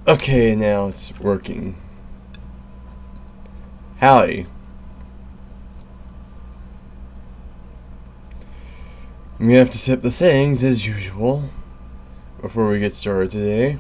Okay, now it's working. Howdy. We have to set the settings as usual before we get started today.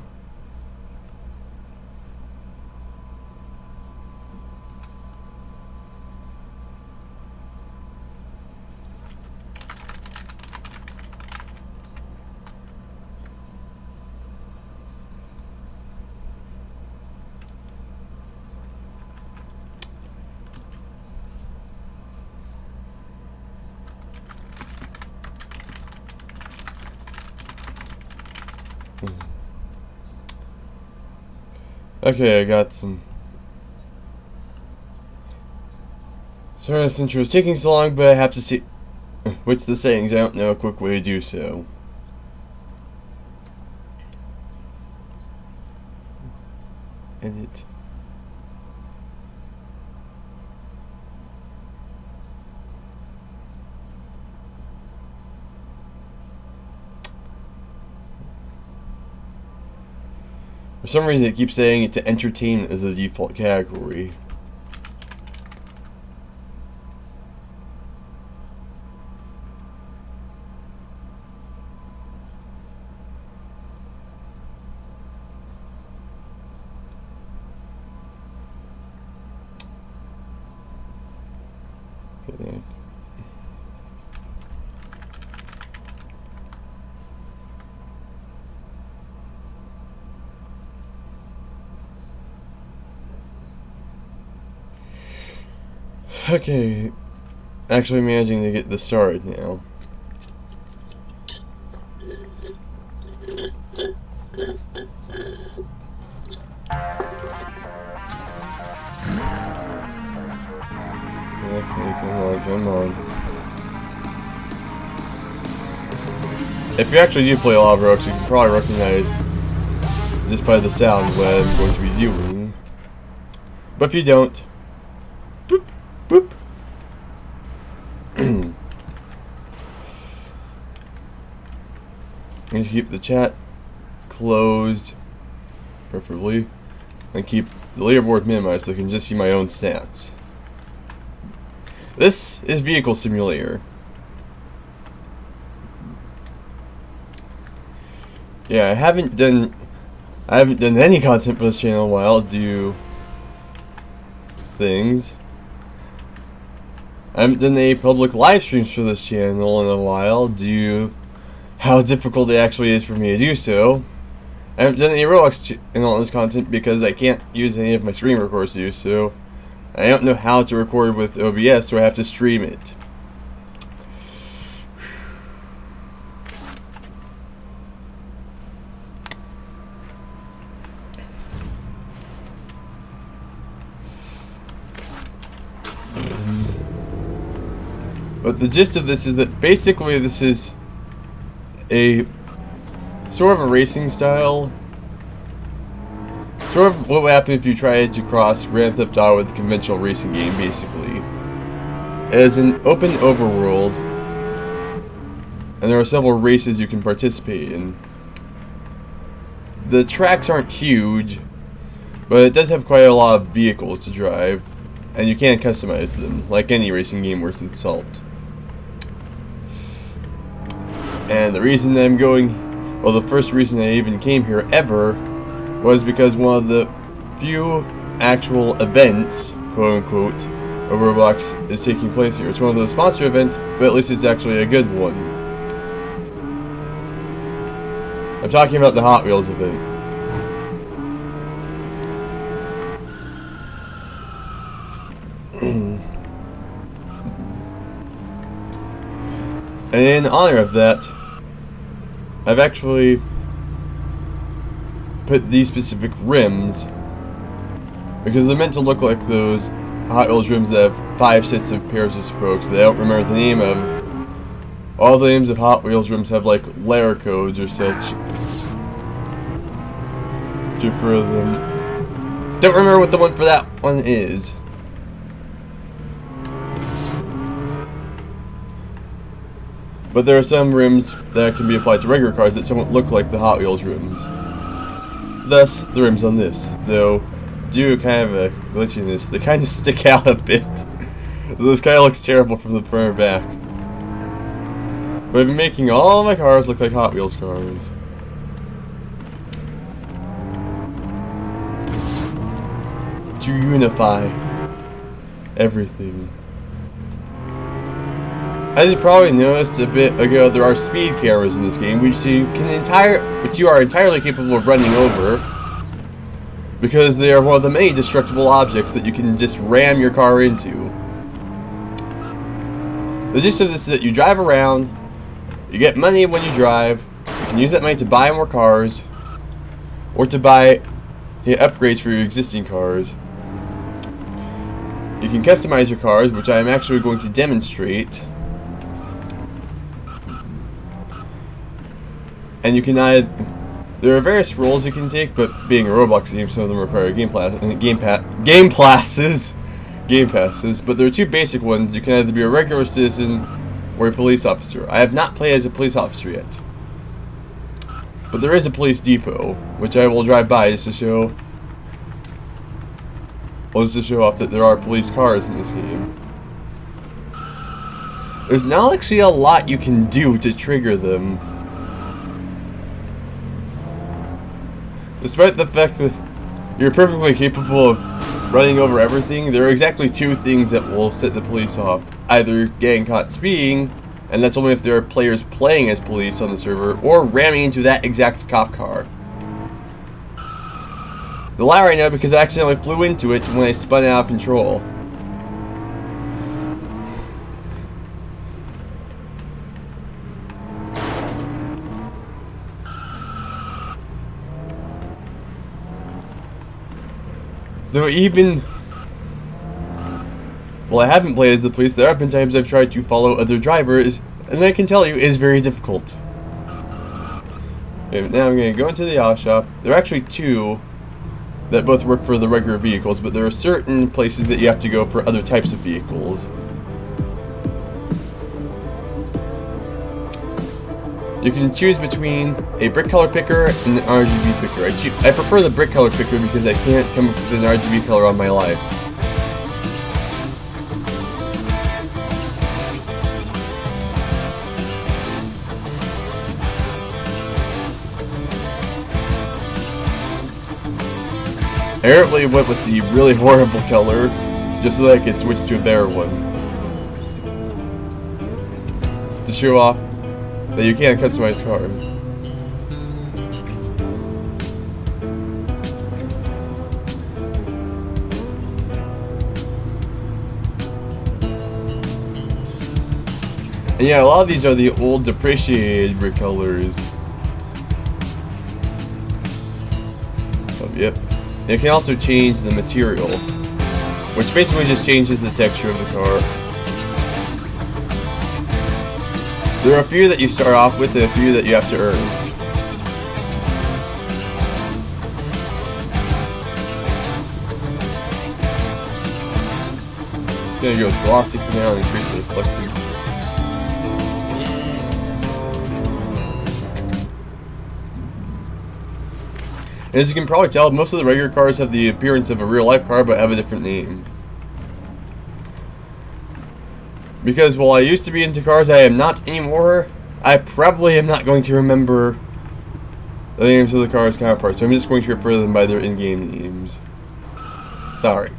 Okay, I got some. Sorry this intro is taking so long, but I have to see which the settings. I don't know a quick way to do so. Edit. For some reason, it keeps saying it to entertainment as the default category. Okay, actually managing to get this started now. Okay, come on. If you actually do play a lot of Roblox, you can probably recognize just by the sound what I'm going to be doing. But if you don't, boop, boop. And keep the chat closed, preferably, and keep the leaderboard minimized so I can just see my own stats. This is Vehicle Simulator. Yeah, I haven't done any content for this channel in a while due things. I haven't done any public live streams for this channel in a while due how difficult it actually is for me to do so. I haven't done any Roblox and all this content because I can't use any of my screen recorders to do so. I don't know how to record with OBS, so I have to stream it. But the gist of this is that basically this is a sort of a racing style. Sort of what would happen if you tried to cross Grand Theft Auto with a conventional racing game, basically. It is an open overworld, and there are several races you can participate in. The tracks aren't huge, but it does have quite a lot of vehicles to drive, and you can customize them, like any racing game worth its salt. And the reason I'm going, well, the first reason I even came here ever was because one of the few actual events, quote unquote, of Roblox is taking place here. It's one of those sponsor events, but at least it's actually a good one. I'm talking about the Hot Wheels event. And in honor of that, I've actually put these specific rims because they're meant to look like those Hot Wheels rims that have 5 sets of pairs of spokes that I don't remember the name of. All the names of Hot Wheels rims have like letter codes or such for them. Don't remember what the one for that one is. But there are some rims that can be applied to regular cars that somewhat look like the Hot Wheels rims. Thus, the rims on this, though, do kind of a glitchiness. They kind of stick out a bit. So this kind of looks terrible from the front or back. But I've been making all my cars look like Hot Wheels cars. To unify everything. As you probably noticed a bit ago, there are speed cameras in this game, which you are entirely capable of running over, because they are one of the many destructible objects that you can just ram your car into. The gist of this is that you drive around, you get money when you drive, you can use that money to buy more cars, or to buy upgrades for your existing cars. You can customize your cars, which I am actually going to demonstrate. And you can there are various roles you can take, but being a Roblox game, some of them require game passes. But there are two basic ones. You can either be a regular citizen or a police officer. I have not played as a police officer yet, but there is a police depot, which I will drive by just to show. Well, just to show off that there are police cars in this game. There's not actually a lot you can do to trigger them. Despite the fact that you're perfectly capable of running over everything, there are exactly two things that will set the police off. Either getting caught speeding, and that's only if there are players playing as police on the server, or ramming into that exact cop car. The latter I know because I accidentally flew into it when I spun out of control. Though well, I haven't played as the police, there have been times I've tried to follow other drivers, and I can tell you, it is very difficult. Okay, now I'm going to go into the auto shop. There are actually two that both work for the regular vehicles, but there are certain places that you have to go for other types of vehicles. You can choose between a brick color picker and an RGB picker. I prefer the brick color picker because I can't come up with an RGB color on my life. I apparently went with the really horrible color just so that I could switch to a better one. To show off that you can customize cars. And yeah, a lot of these are the old depreciated brick colors. Oh, yep. And you can also change the material, which basically just changes the texture of the car. There are a few that you start off with and a few that you have to earn. Just gonna go with glossy for now and increase the reflective. And as you can probably tell, most of the regular cars have the appearance of a real life car but have a different name. Because while I used to be into cars, I am not anymore. I probably am not going to remember the names of the car's counterparts, so I'm just going to refer them by their in-game names. Sorry.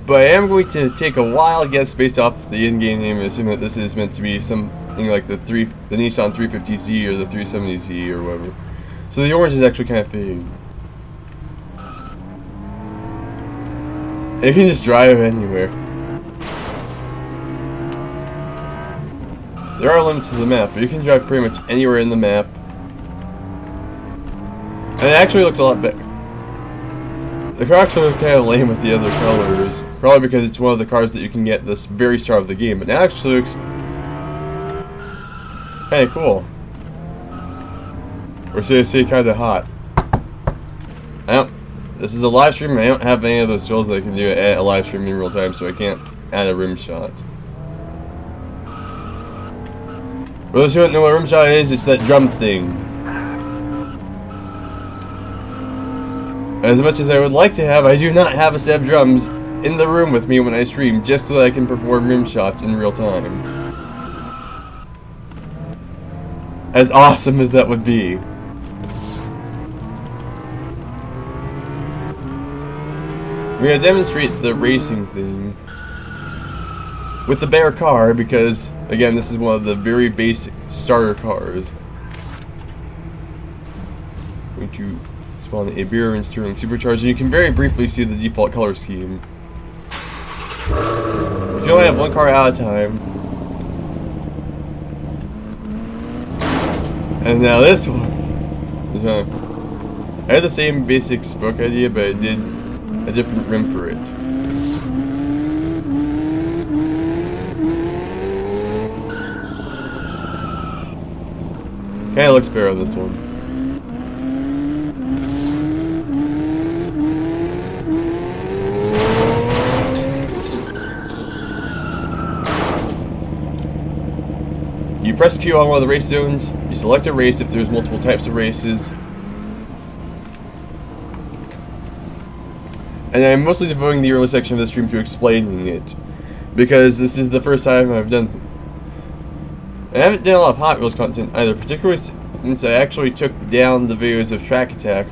But I am going to take a wild guess based off the in-game name and assume that this is meant to be something like the Nissan 350Z or the 370Z or whatever. So the orange is actually kind of fitting. You can just drive anywhere. There are limits to the map, but you can drive pretty much anywhere in the map. And it actually looks a lot better. The car actually looks kind of lame with the other colors. Probably because it's one of the cars that you can get at this very start of the game. But it actually looks kind of cool. Or should I say kind of hot. This is a live stream and I don't have any of those tools that I can do at a live stream in real time, so I can't add a rim shot. For those who don't know what a rim shot is, it's that drum thing. As much as I would like to have, I do not have a set of drums in the room with me when I stream, just so that I can perform rim shots in real time. As awesome as that would be. We're going to demonstrate the racing thing with the bear car because, again, this is one of the very basic starter cars. Going to spawn a beer and Sterling supercharged, and you can very briefly see the default color scheme. You can only have one car at a time. And now this one. I had the same basic spoke idea, but I did a different rim for it. Kinda looks better on this one. You press Q on one of the race zones, you select a race if there's multiple types of races. And I'm mostly devoting the early section of the stream to explaining it, because this is the first time I've done this. I haven't done a lot of Hot Wheels content either, particularly since I actually took down the videos of Track Attack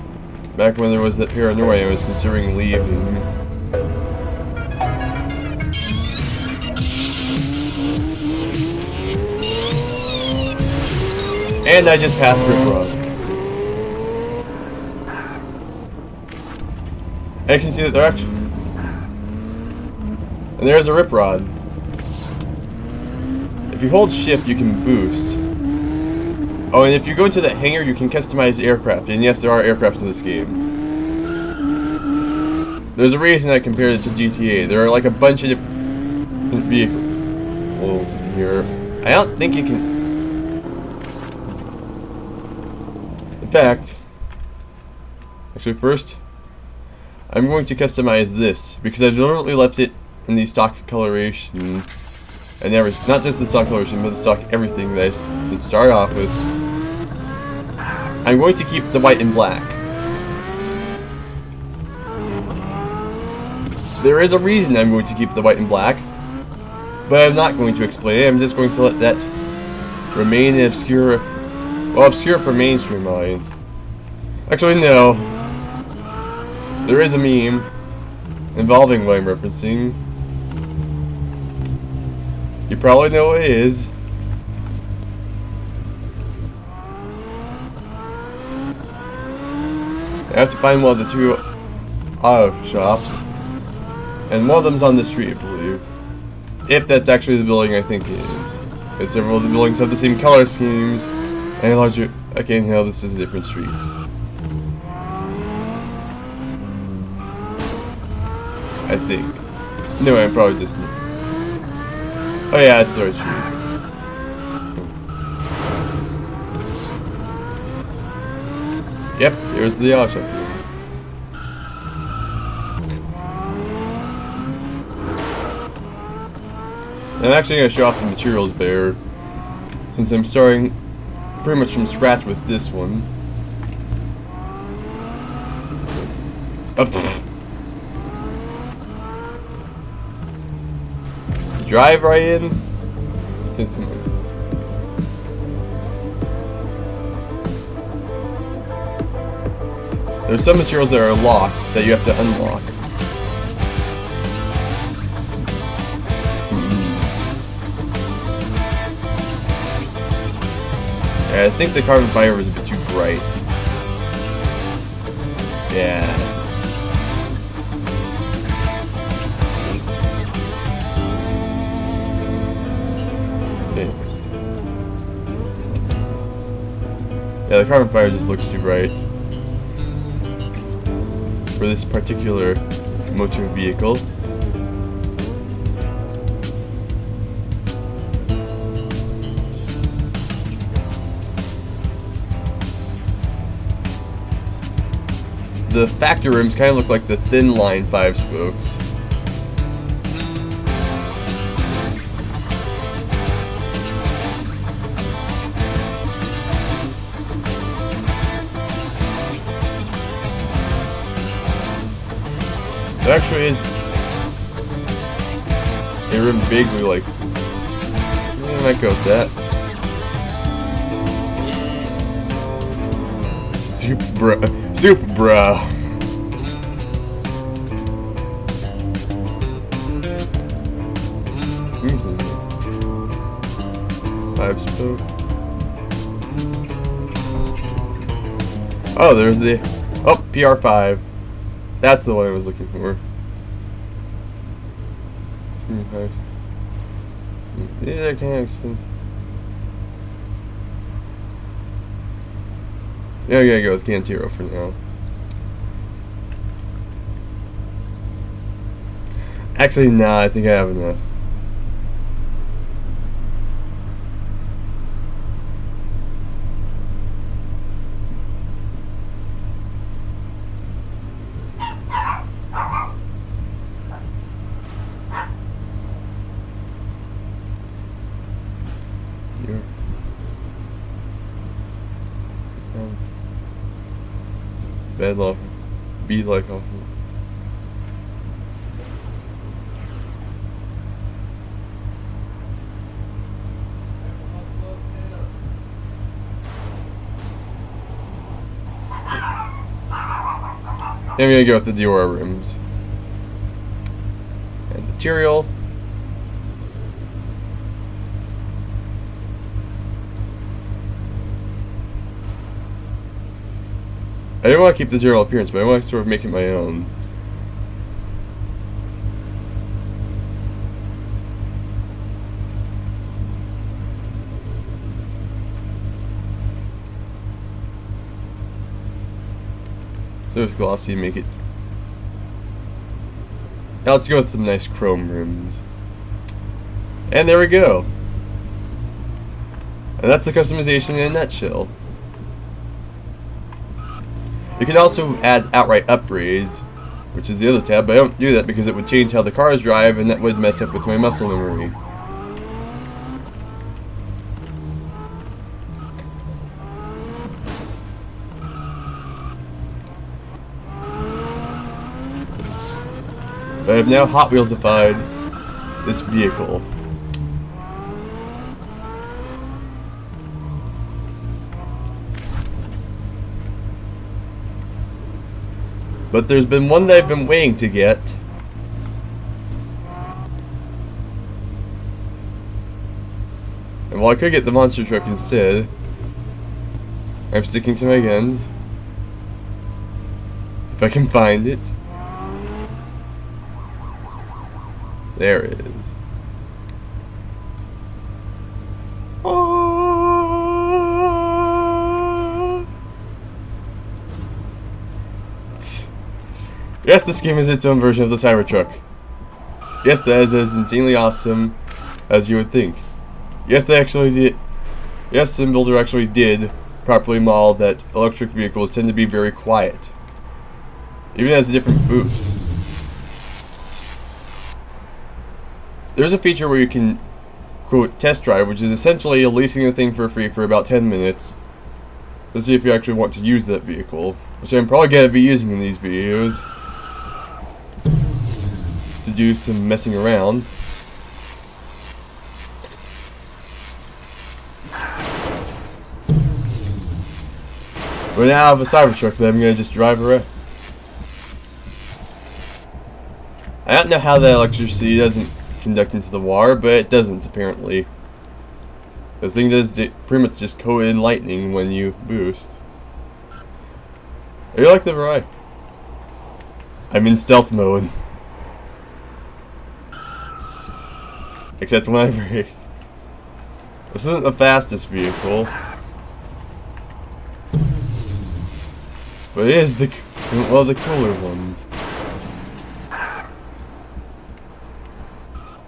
back when there was that paranoia I was considering leaving. And I just passed Rip Rod. I can see that they're actually... And there's a Rip Rod. If you hold shift, you can boost. Oh, and if you go into that hangar, you can customize aircraft. And yes, there are aircraft in this game. There's a reason I compared it to GTA. There are like a bunch of different vehicles in here. I don't think you can... In fact, actually first, I'm going to customize this because I've deliberately left it in the stock coloration and everything. Not just the stock coloration, but the stock everything that I did start off with. I'm going to keep the white and black. There is a reason I'm going to keep the white and black, but I'm not going to explain it. I'm just going to let that remain obscure. Well, obscure for mainstream audience. Actually, no. There is a meme involving what I'm referencing. You probably know what it is. I have to find one of the two auto shops. And one of them's on the street, I believe. If that's actually the building I think it is. Because several of the buildings have the same color schemes. And larger. Okay, now this is a different street. I think. No, I'm probably just. Oh yeah, it's the right street. Yep, there's the auto shop. And I'm actually going to show off the materials better, since I'm starting pretty much from scratch with this one. Drive right in. There's some materials that are locked that you have to unlock. Yeah, I think the carbon fiber was a bit too bright. Yeah. Okay. Yeah, the carbon fiber just looks too bright for this particular motor vehicle. The factory rims kind of look like the thin line 5 spokes. actually is a rim vaguely like. I might go with that. Super bruh. Super bruh. Who's moving? 5-spoke. Oh, there's the. Oh, PR5. That's the one I was looking for. These are kind of expensive. Yeah, I gotta go with Cantero for now. Actually, nah, I think I have enough. Bad luck. Be like awful. I'm gonna go with the Dior rims. And material. I don't want to keep the general appearance, but I want to sort of make it my own. So it's glossy, make it. Now let's go with some nice chrome rims. And there we go. And that's the customization in a nutshell. You can also add outright upgrades, which is the other tab, but I don't do that because it would change how the cars drive and that would mess up with my muscle memory. But I have now Hot Wheels-ified this vehicle. But there's been one that I've been waiting to get. And while I could get the monster truck instead, I'm sticking to my guns. If I can find it. There it is. Yes, this game is its own version of the Cybertruck. Yes, that is as insanely awesome as you would think. Yes, they actually did. Yes, SimBuilder actually did properly model that electric vehicles tend to be very quiet, even as a different boost. There's a feature where you can, quote, test drive, which is essentially leasing the thing for free for about 10 minutes to see if you actually want to use that vehicle, which I'm probably going to be using in these videos to do some messing around. But now I have a Cybertruck that I'm going to just drive around. I don't know how the electricity doesn't conduct into the water, but it doesn't apparently. The thing does pretty much just coat in lightning when you boost. I like the variety. I'm in stealth mode. Except when I brake. This isn't the fastest vehicle. But it is the cooler ones.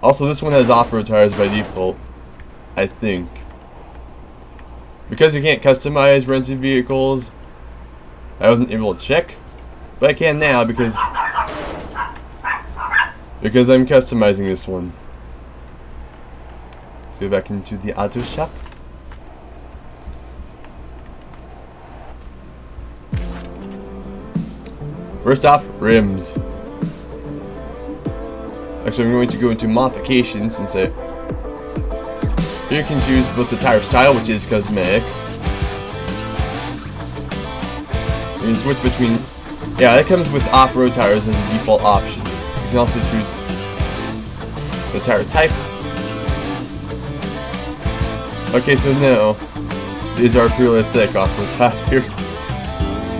Also, this one has off-road tires by default, I think. Because you can't customize rented vehicles, I wasn't able to check, but I can now because I'm customizing this one. Let's go back into the auto shop. First off, rims. Actually, I'm going to go into modifications and say, here you can choose both the tire style, which is cosmetic. You can switch between, yeah, that comes with off-road tires as a default option. You can also choose the tire type. Okay, so no, these are purely aesthetic off-road tires.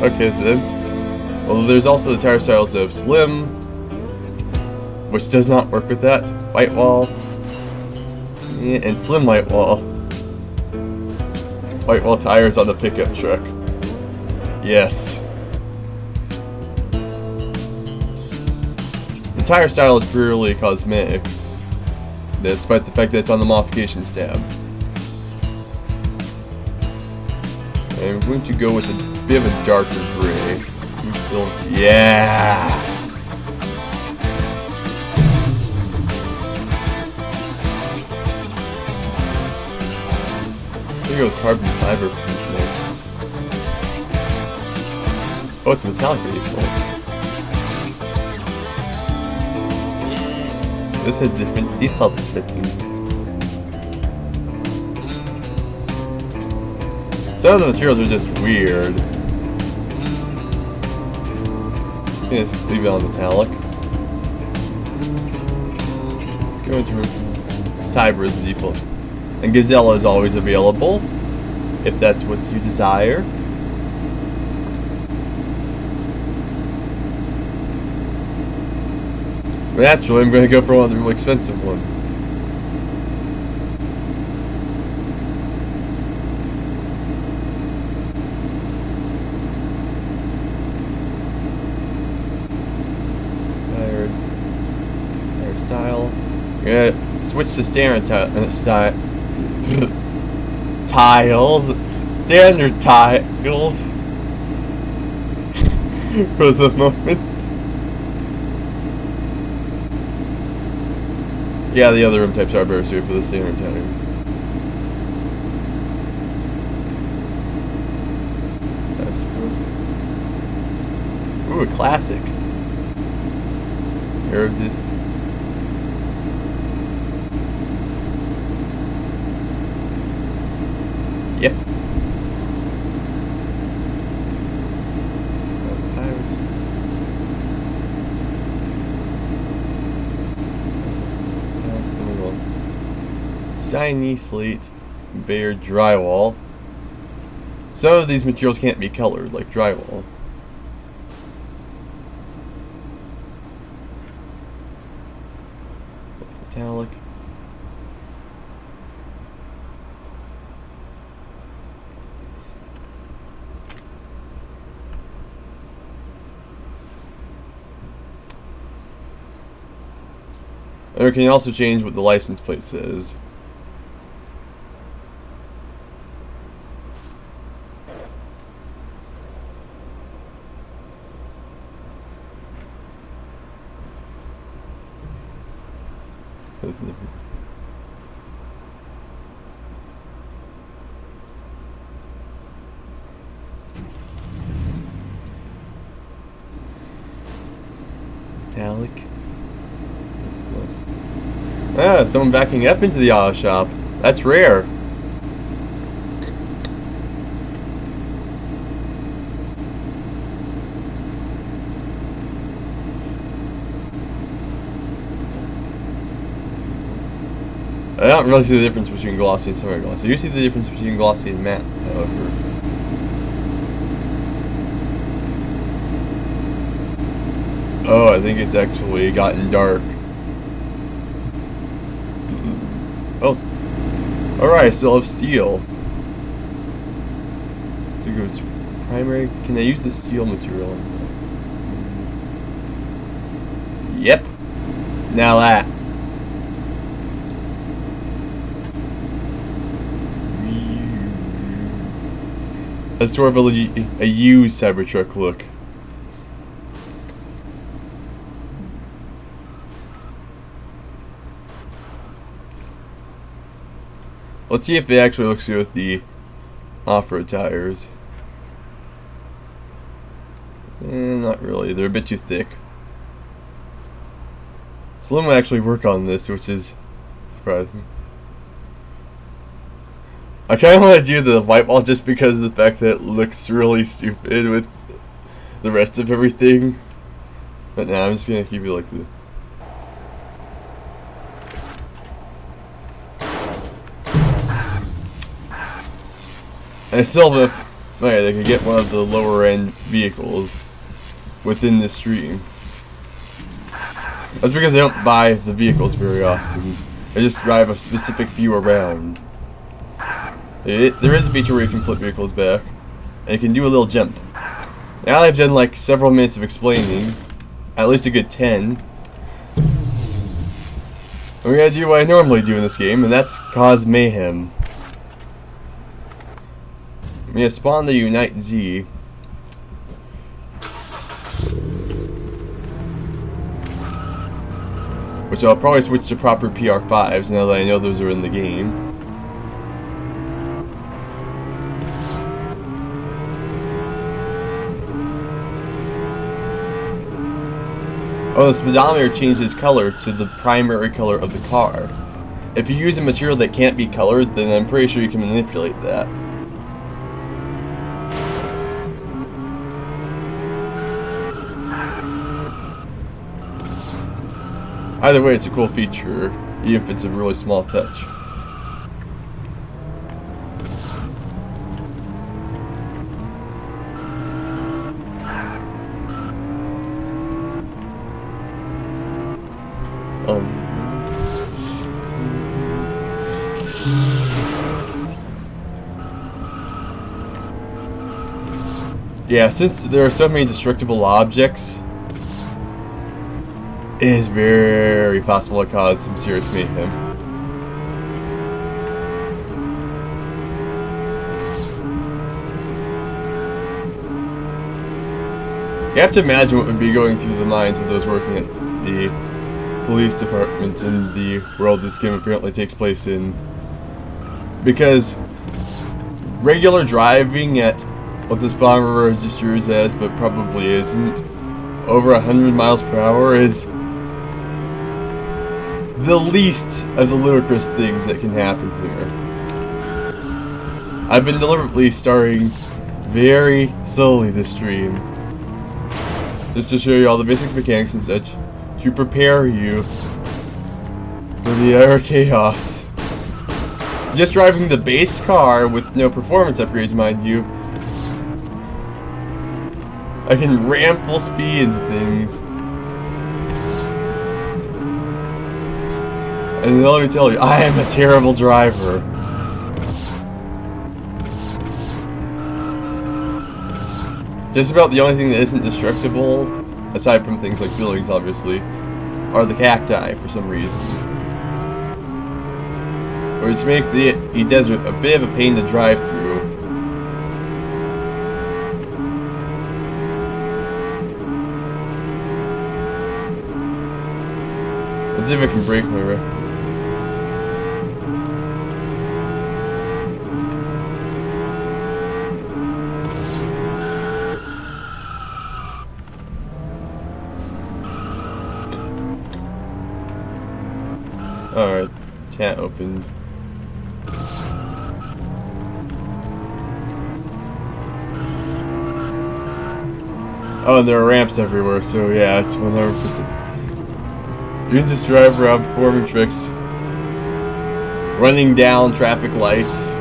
Okay then. Well, there's also the tire styles of slim, which does not work with that. White wall. Yeah, and slim white wall. White wall tires on the pickup truck. Yes. The tire style is purely cosmetic, despite the fact that it's on the modifications tab. I'm going to go with a bit of a darker gray. Yeah! I'm gonna go with carbon fiber. Oh, it's metallic vehicle. This has different default settings. Some of the materials are just weird. Just leave it on metallic. Go into Cyber as the default. And Gazelle is always available, if that's what you desire. But naturally, I'm going to go for one of the really expensive ones. Tire style. I'm going to switch to standard style. Tiles. Standard tiles. For the moment. Yeah, the other rim types are better suited for the standard tire. Ooh, a classic. Aero disc. Yep. Shiny slate, bare drywall. Some of these materials can't be colored, like drywall. Metallic. And we can also change what the license plate says. Metallic. Ah, someone backing up into the auto shop. That's rare. I don't really see the difference between glossy and semi-glossy. You see the difference between glossy and matte, however. Oh, I think it's actually gotten dark. Oh, alright, I still have steel. It's primary. Can I use the steel material? Yep. Now that. That's sort of a used Cybertruck look. Let's see if it actually looks good with the off-road tires. Not really. They're a bit too thick. Someone actually work on this, which is surprising. I kind of want to do the white wall just because of the fact that it looks really stupid with the rest of everything. But now I'm just gonna keep it like this. And I still have a way they could get one of the lower end vehicles within this stream. That's because they don't buy the vehicles very often. They just drive a specific few around. There is a feature where you can flip vehicles back, and you can do a little jump. Now I've done like several minutes of explaining, at least a good 10. We're gonna do what I normally do in this game, and that's cause mayhem. I'm gonna spawn the Unite Z. Which I'll probably switch to proper PR5s now that I know those are in the game. Oh, the speedometer changes color to the primary color of the car. If you use a material that can't be colored, then I'm pretty sure you can manipulate that. Either way, it's a cool feature, even if it's a really small touch. Yeah, since there are so many destructible objects, it is very possible to cause some serious mayhem. You have to imagine what would be going through the minds of those working at the police department in the world this game apparently takes place in. Because regular driving at what this bomber registers as, but probably isn't, over 100 miles per hour is the least of the ludicrous things that can happen here. I've been deliberately starting very slowly this stream, just to show you all the basic mechanics and such, to prepare you for the utter chaos. Just driving the base car with no performance upgrades, mind you, I can ram full speed into things. And let me tell you, I am a terrible driver. Just about the only thing that isn't destructible, aside from things like buildings obviously, are the cacti for some reason. Which makes the desert a bit of a pain to drive through. Let's see if I can break my record. Alright, chat opened. Oh, and there are ramps everywhere, so yeah, it's 100%. You can just drive around performing tricks, running down traffic lights,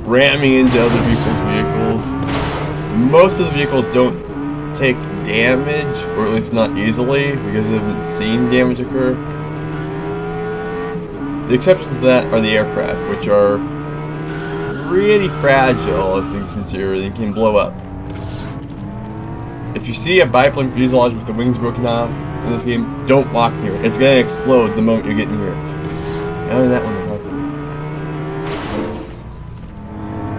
ramming into other people's vehicles. Most of the vehicles don't take damage, or at least not easily, because I haven't seen damage occur. The exceptions to that are the aircraft, which are pretty fragile, if things sincerely, and can blow up. If you see a biplane fuselage with the wings broken off in this game, don't walk near it. It's gonna explode the moment you get near it. Now that one.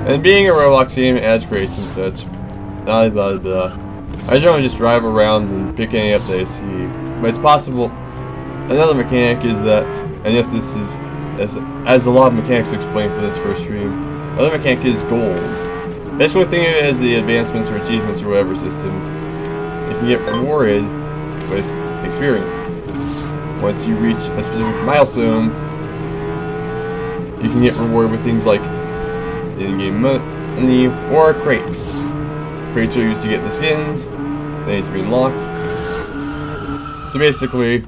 And being a Roblox game adds crates and such. Blah blah blah. I generally just drive around and pick any up that I see. But it's possible. Another mechanic is that, and yes, this is as a lot of mechanics explained for this first stream. Another mechanic is goals. Basically, think of it as the advancements or achievements or whatever system. You can get rewarded with experience. Once you reach a specific milestone, you can get rewarded with things like in-game money or crates. Crates are used to get the skins. They need to be unlocked. So basically,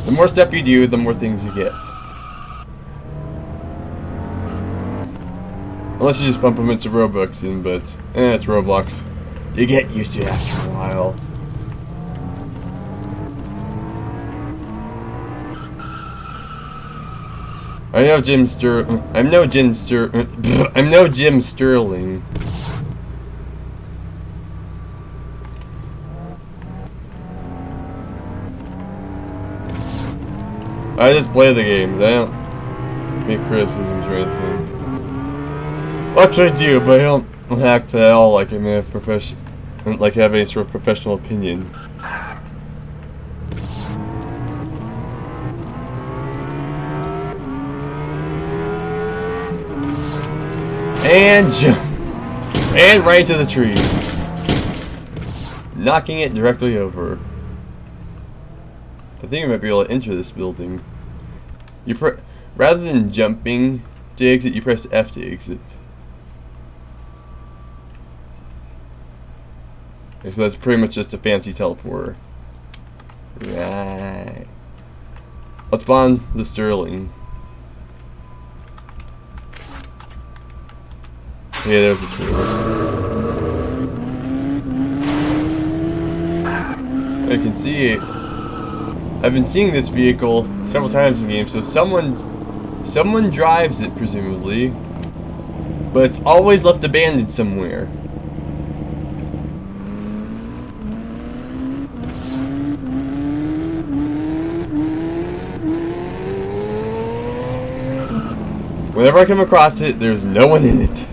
the more stuff you do, the more things you get. Unless you just pump a bunch of Robux in, but it's Roblox. You get used to it after a while. I'm no Jim Sterling. I just play the games. I don't make criticisms or anything. Well, actually I do, but I don't act at all like I'm a like I have any sort of professional opinion. And jump! And right into the tree. Knocking it directly over. I think I might be able to enter this building. Rather than jumping to exit, you press F to exit. Okay, so that's pretty much just a fancy teleporter. Right. Let's spawn the Sterling. Yeah, there's the speeder. I can see it. I've been seeing this vehicle several times in the game, so someone drives it presumably, but it's always left abandoned somewhere. Whenever I come across it, there's no one in it.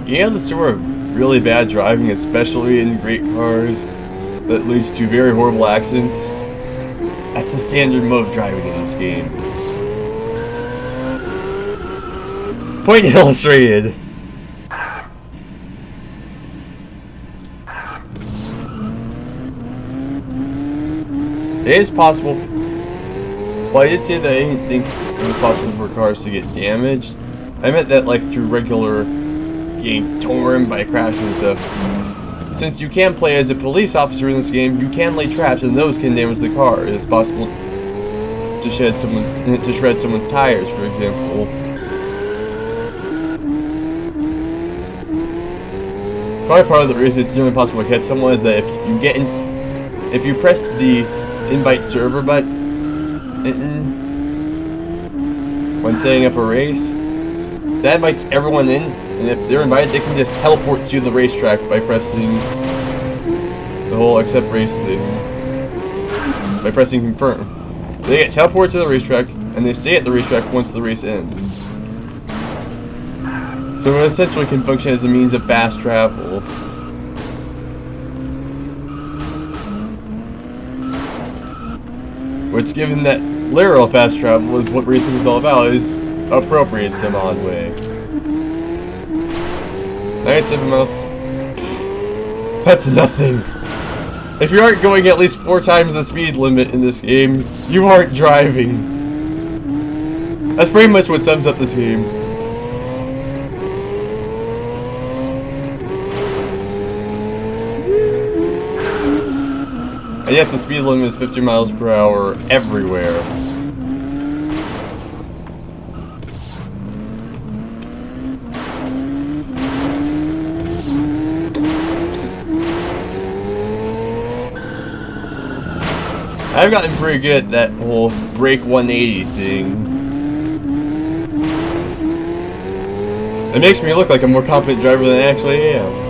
You know the sort of really bad driving, especially in great cars, that leads to very horrible accidents? That's the standard mode of driving in this game. Point illustrated. It is possible. Well, I did say that I didn't think it was possible for cars to get damaged. I meant that like through regular getting torn by crashing and stuff. Since you can play as a police officer in this game, you can lay traps and those can damage the car. It's possible to shred someone's tires, for example. Probably part of the reason it's nearly impossible to catch someone is that if you press the invite server button when setting up a race, that invites everyone in, and if they're invited, they can just teleport to the racetrack by pressing the whole accept race thing. By pressing confirm. They get teleported to the racetrack, and they stay at the racetrack once the race ends. So it essentially can function as a means of fast travel. Which, given that literal fast travel is what racing is all about, is appropriate in some odd way. Nice, mouth. That's nothing. If you aren't going at least 4 times the speed limit in this game, you aren't driving. That's pretty much what sums up this game. And yes, the speed limit is 50 miles per hour everywhere. I've gotten pretty good at that whole break 180 thing. It makes me look like a more competent driver than I actually am.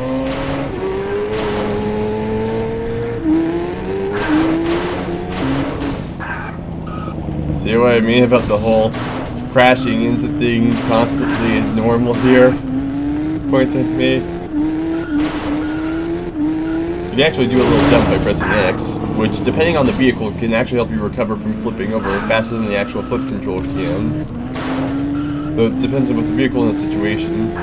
See what I mean about the whole crashing into things constantly is normal here? Point to me. You can actually do a little jump by pressing X, which, depending on the vehicle, can actually help you recover from flipping over faster than the actual flip control can. Though it depends on what the vehicle and the situation.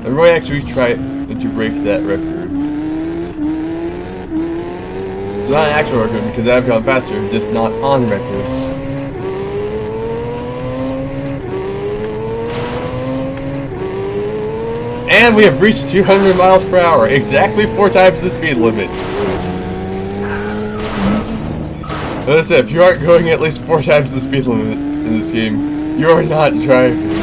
I'm going to actually try to break that record. It's not an actual record because I've gone faster, just not on record. And we have reached 200 miles per hour, exactly 4 times the speed limit. As I said, if you aren't going at least 4 times the speed limit in this game, you are not driving.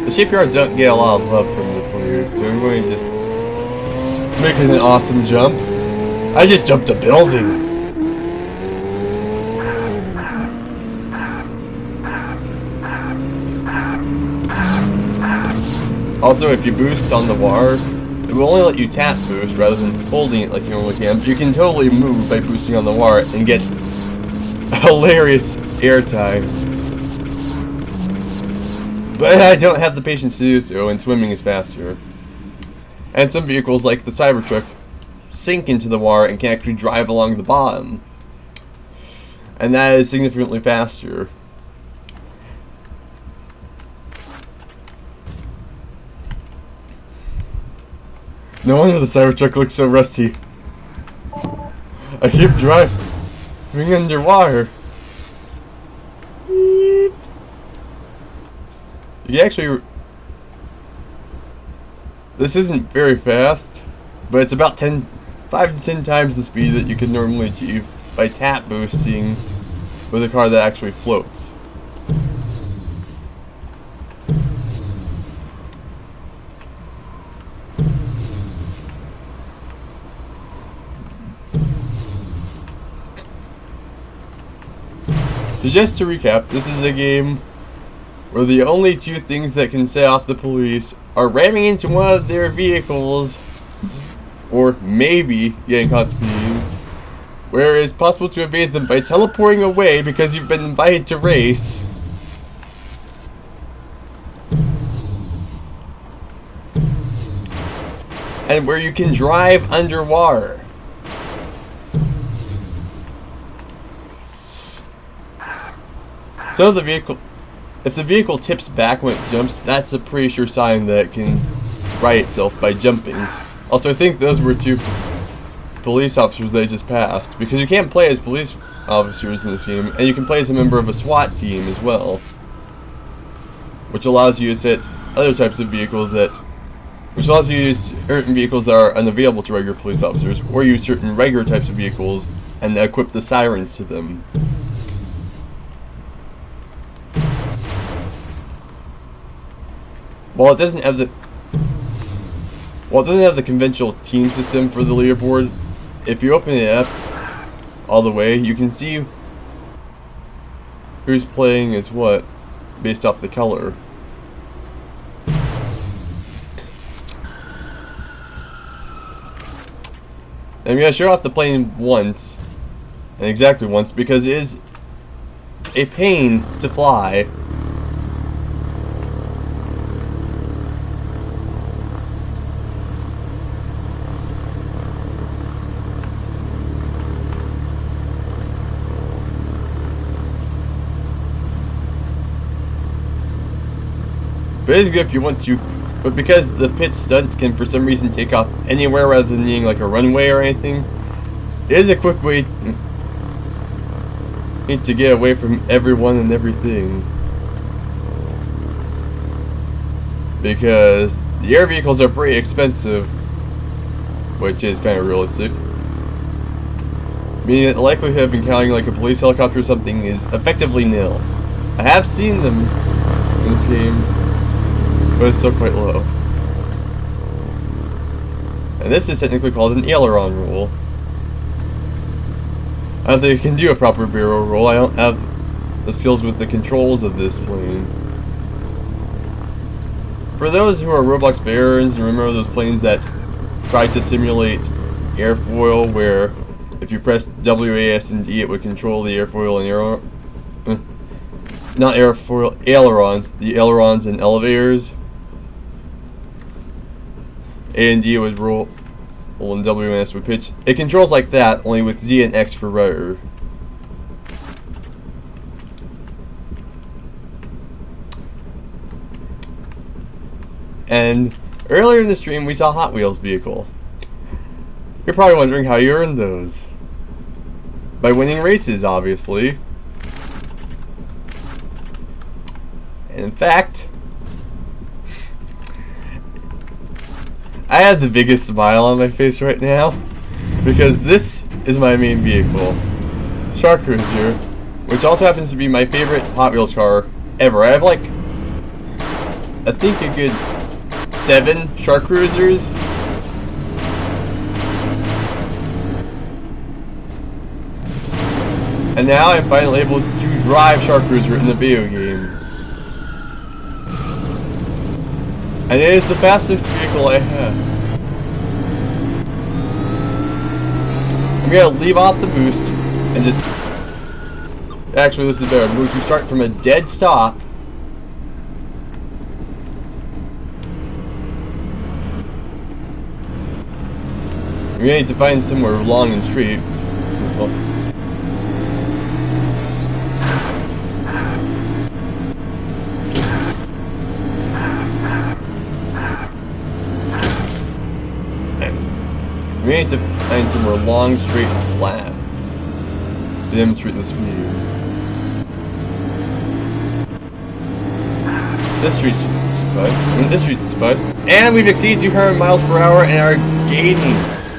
The shipyards don't get a lot of love from the players, so I'm going to just make it an awesome jump. I just jumped a building! Also, if you boost on the water, it will only let you tap boost rather than holding it like you normally can, but you can totally move by boosting on the water and get hilarious airtime. But I don't have the patience to do so, and swimming is faster. And some vehicles, like the Cybertruck, sink into the water and can actually drive along the bottom. And that is significantly faster. No wonder the Cybertruck looks so rusty. I keep driving underwater. Beep. You actually... This isn't very fast, but it's about 5 to 10 times the speed that you can normally achieve by tap boosting with a car that actually floats. So just to recap, this is a game where the only 2 things that can set off the police are ramming into one of their vehicles, or maybe getting caught speeding, where it is possible to evade them by teleporting away because you've been invited to race. And where you can drive underwater. So if the vehicle tips back when it jumps, that's a pretty sure sign that it can right itself by jumping. Also, I think those were 2 police officers they just passed, because you can't play as police officers in this game, and you can play as a member of a SWAT team as well, which allows you to set other types of vehicles which allows you to use certain vehicles that are unavailable to regular police officers, or use certain regular types of vehicles and equip the sirens to them. While it doesn't have the conventional team system for the leaderboard, if you open it up all the way, you can see who's playing as what based off the color. I'm going to show off the plane once, and exactly once, because it is a pain to fly. Basically, if you want to, but because the pit stunt can for some reason take off anywhere rather than needing like a runway or anything, it is a quick way to get away from everyone and everything. Because the air vehicles are pretty expensive, which is kind of realistic. Meaning that the likelihood of encountering like a police helicopter or something is effectively nil. I have seen them in this game, but it's still quite low. And this is technically called an aileron rule. I don't think I can do a proper barrel roll. I don't have the skills with the controls of this plane. For those who are Roblox veterans and remember those planes that tried to simulate airfoil, where if you press W, A, S, and D, it would control the airfoil and not airfoil, ailerons, the ailerons and elevators. A and D would roll, and W and S would pitch. It controls like that, only with Z and X for rudder. And earlier in the stream, we saw Hot Wheels vehicle. You're probably wondering how you earned those. By winning races, obviously. And in fact, I have the biggest smile on my face right now because this is my main vehicle, Shark Cruiser, which also happens to be my favorite Hot Wheels car ever. I have like, I think a good 7 Shark Cruisers. And now I'm finally able to drive Shark Cruiser in the video game. And it is the fastest vehicle I have. I'm gonna leave off the boost and just... Actually, this is better. I'm going to start from a dead stop. We need to find somewhere long and straight. We need to find somewhere long, straight, and flat to demonstrate the speed. This street should suffice. And this street suffice. And we've exceeded 200 miles per hour and are gaining.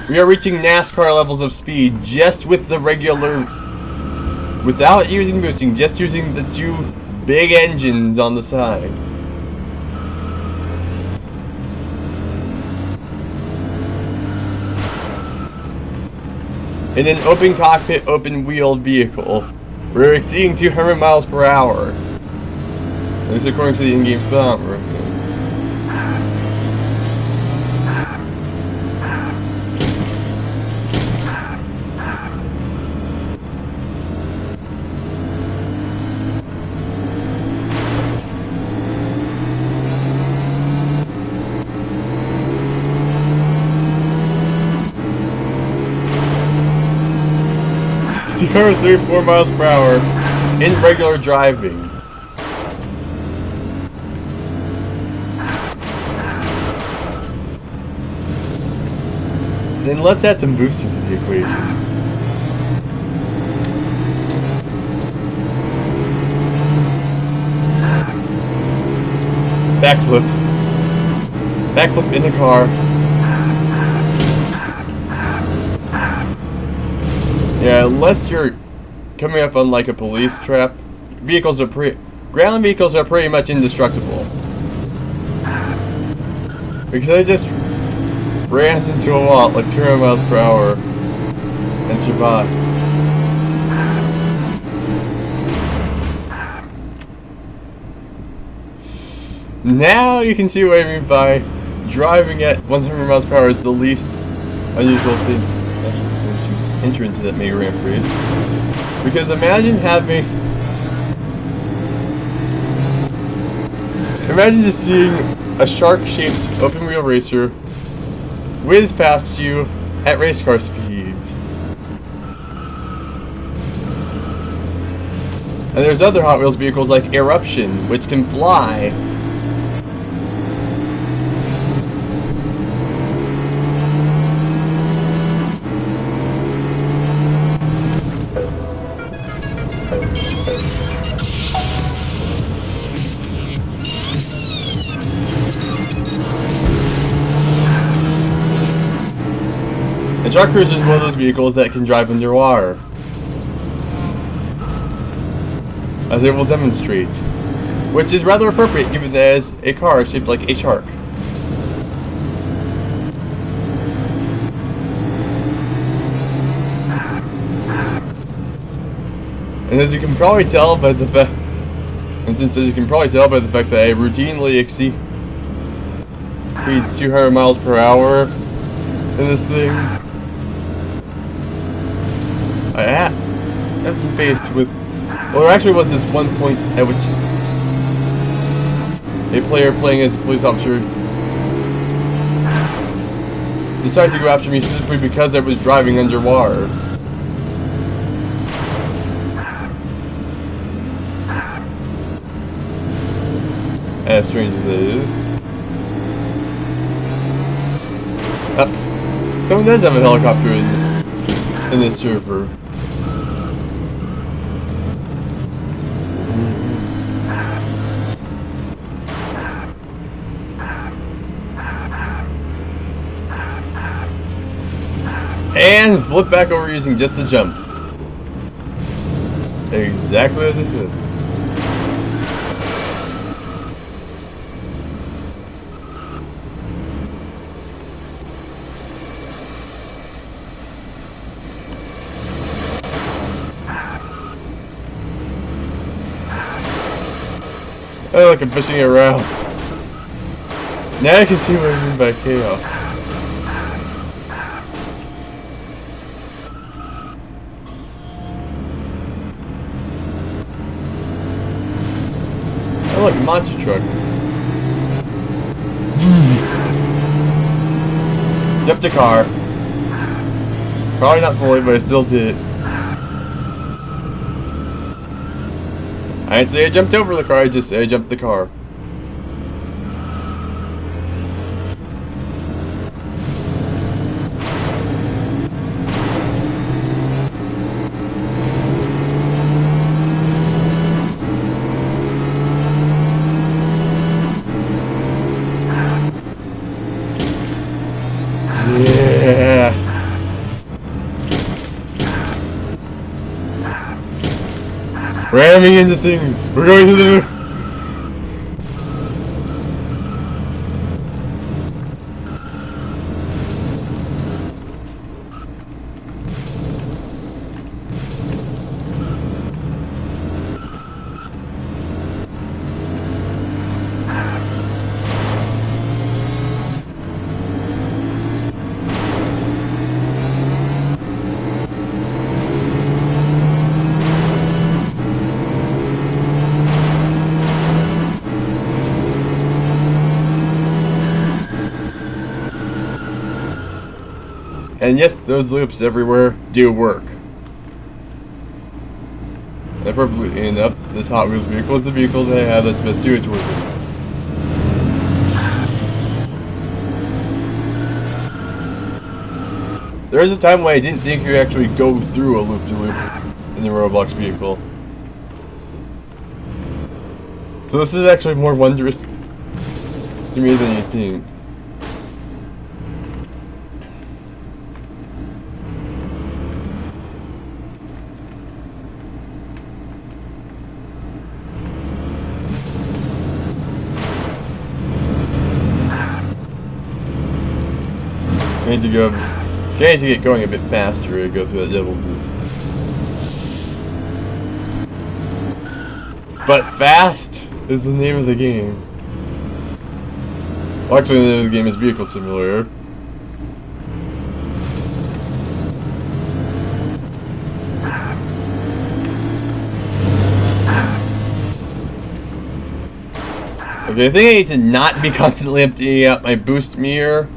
We are reaching NASCAR levels of speed just with the regular, without using boosting, just using the 2 big engines on the side. In an open cockpit, open wheeled vehicle, we're exceeding 200 miles per hour. At least according to the in-game speedometer. You're 34 miles per hour in regular driving. Then let's add some boosting to the equation. Backflip. Backflip in the car. Yeah, unless you're coming up on like a police trap, ground vehicles are pretty much indestructible. Because I just ran into a wall at like 200 miles per hour and survived. Now you can see what I mean by driving at 100 miles per hour is the least unusual thing. Enter into that mega ramp race. Because imagine just seeing a shark-shaped open wheel racer whiz past you at race car speeds. And there's other Hot Wheels vehicles like Eruption, which can fly. And Shark Cruiser is one of those vehicles that can drive underwater, as it will demonstrate, which is rather appropriate given that it is a car shaped like a shark. And as you can probably tell by the fact, as you can probably tell by the fact that I routinely exceed 200 miles per hour in this thing, I have been faced with, well, there actually was this one point at which a player playing as a police officer decided to go after me specifically because I was driving underwater. As strange as it is. Someone does have a helicopter in this server. And flip back over using just the jump. Exactly as I said. Oh, look, I'm pushing it around. Now I can see what I mean by chaos. Oh, look, a monster truck. Jumped a car. Probably not fully, but I still did it. I didn't say I jumped over the car, I just said I jumped the car. Yeah. Ramming into things. We're going to the... And yes, those loops everywhere do work. And appropriately enough, this Hot Wheels vehicle is the vehicle that I have that's best suited towards it. There is a time when I didn't think you could actually go through a loop-de-loop in the Roblox vehicle. So this is actually more wondrous to me than you think. I need to get going a bit faster to go through that double loop. But fast is the name of the game. Well, actually, the name of the game is Vehicle Simulator. Okay, I think I need to not be constantly emptying out my boost mirror.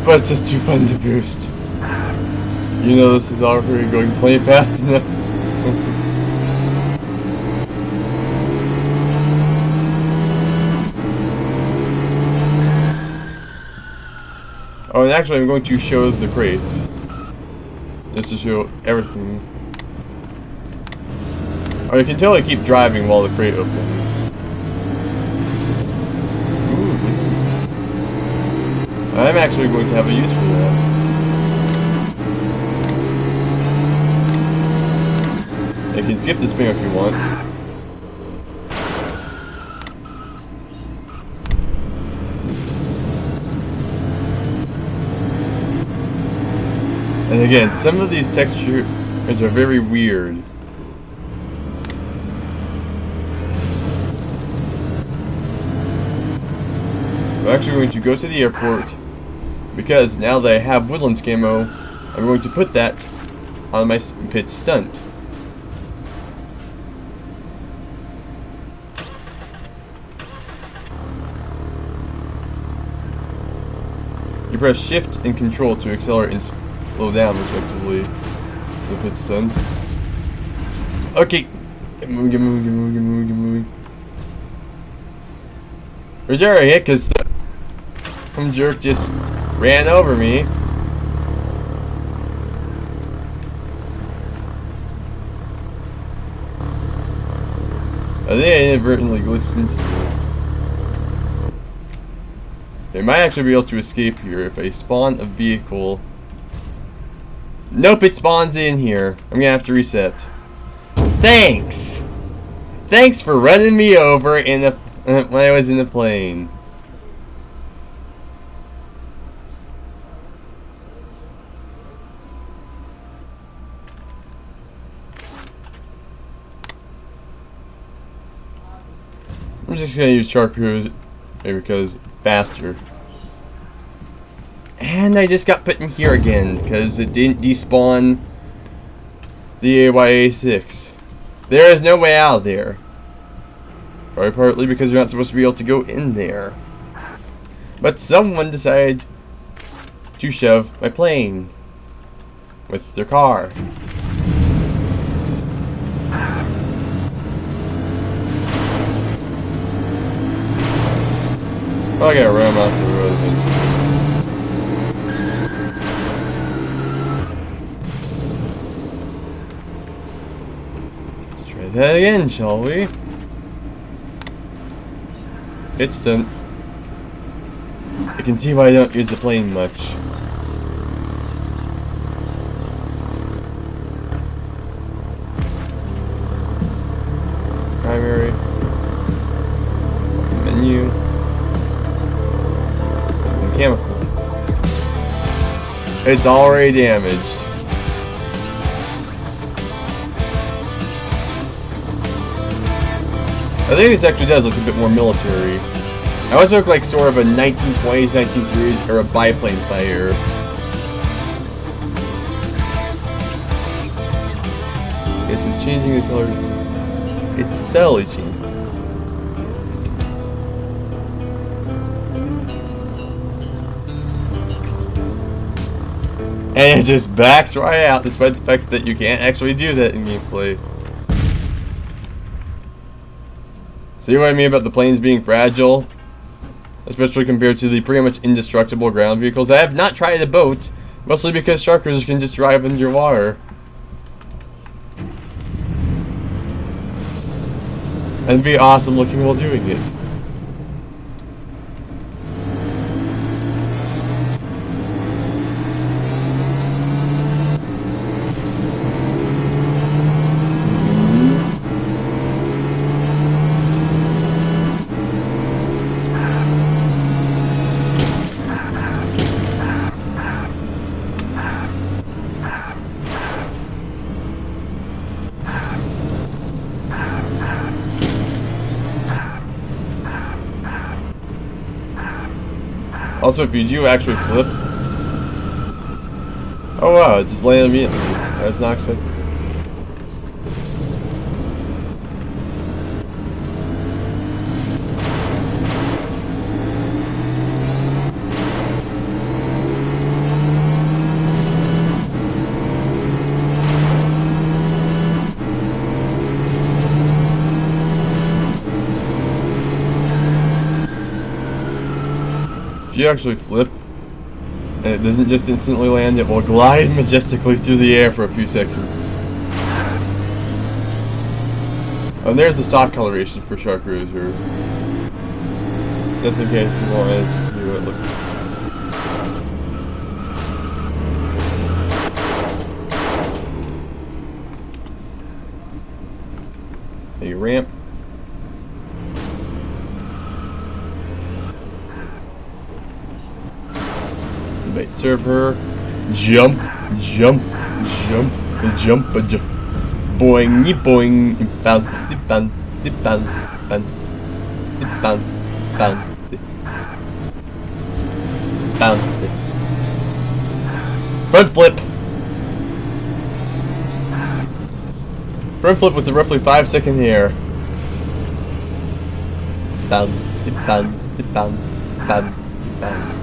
But it's just too fun to boost. You know this is already going plenty fast enough. Oh, and actually I'm going to show the crates. Just to show everything. Oh, you can totally keep driving while the crate opens. Ooh. I'm actually going to have a use for that. You can skip the spin if you want. And again, some of these textures are very weird. I'm actually going to go to the airport because now that I have Woodlands camo, I'm going to put that on my pit stunt. You press shift and control to accelerate and slow down respectively. The pit stunt. Okay. Get moving, get moving, get moving, get moving, get moving. Where's your hit? Because some jerk just ran over me. I think I inadvertently glitched into it. I might actually be able to escape here if I spawn a vehicle. Nope, it spawns in here. I'm gonna have to reset. Thanks! Thanks for running me over in the when I was in the plane. I'm just gonna use Shark Cruise because faster. And I just got put in here again because it didn't despawn the AYA6. There is no way out of there. Probably partly because you're not supposed to be able to go in there. But someone decided to shove my plane with their car. I gotta ram off the road eventually. Let's try that again, shall we? Hit stunt. I can see why I don't use the plane much. Primary. Menu. Camouflage. It's already damaged. I think this actually does look a bit more military. I always look like sort of a 1920s, 1930s era biplane fighter. Okay, so it's changing the color. It's subtly changing. And it just backs right out, despite the fact that you can't actually do that in gameplay. See what I mean about the planes being fragile? Especially compared to the pretty much indestructible ground vehicles. I have not tried a boat, mostly because shark cruisers can just drive underwater. And be awesome looking while doing it. Also, if you do actually flip... Oh wow, it just landed immediately. I was not expecting it. If you actually flip, and it doesn't just instantly land, it will glide majestically through the air for a few seconds. And there's the stock coloration for Shark Cruiser. Just in case you wanted to see what it looks like. A ramp. Bait surfer. Jump, jump, jump, jump, jump. Boing, boing, bouncy, bouncy, bouncy, bouncy, bouncy, bouncy. Front flip. Front flip with the roughly 5-second air. Bouncy, bouncy, bouncy, bouncy, bouncy.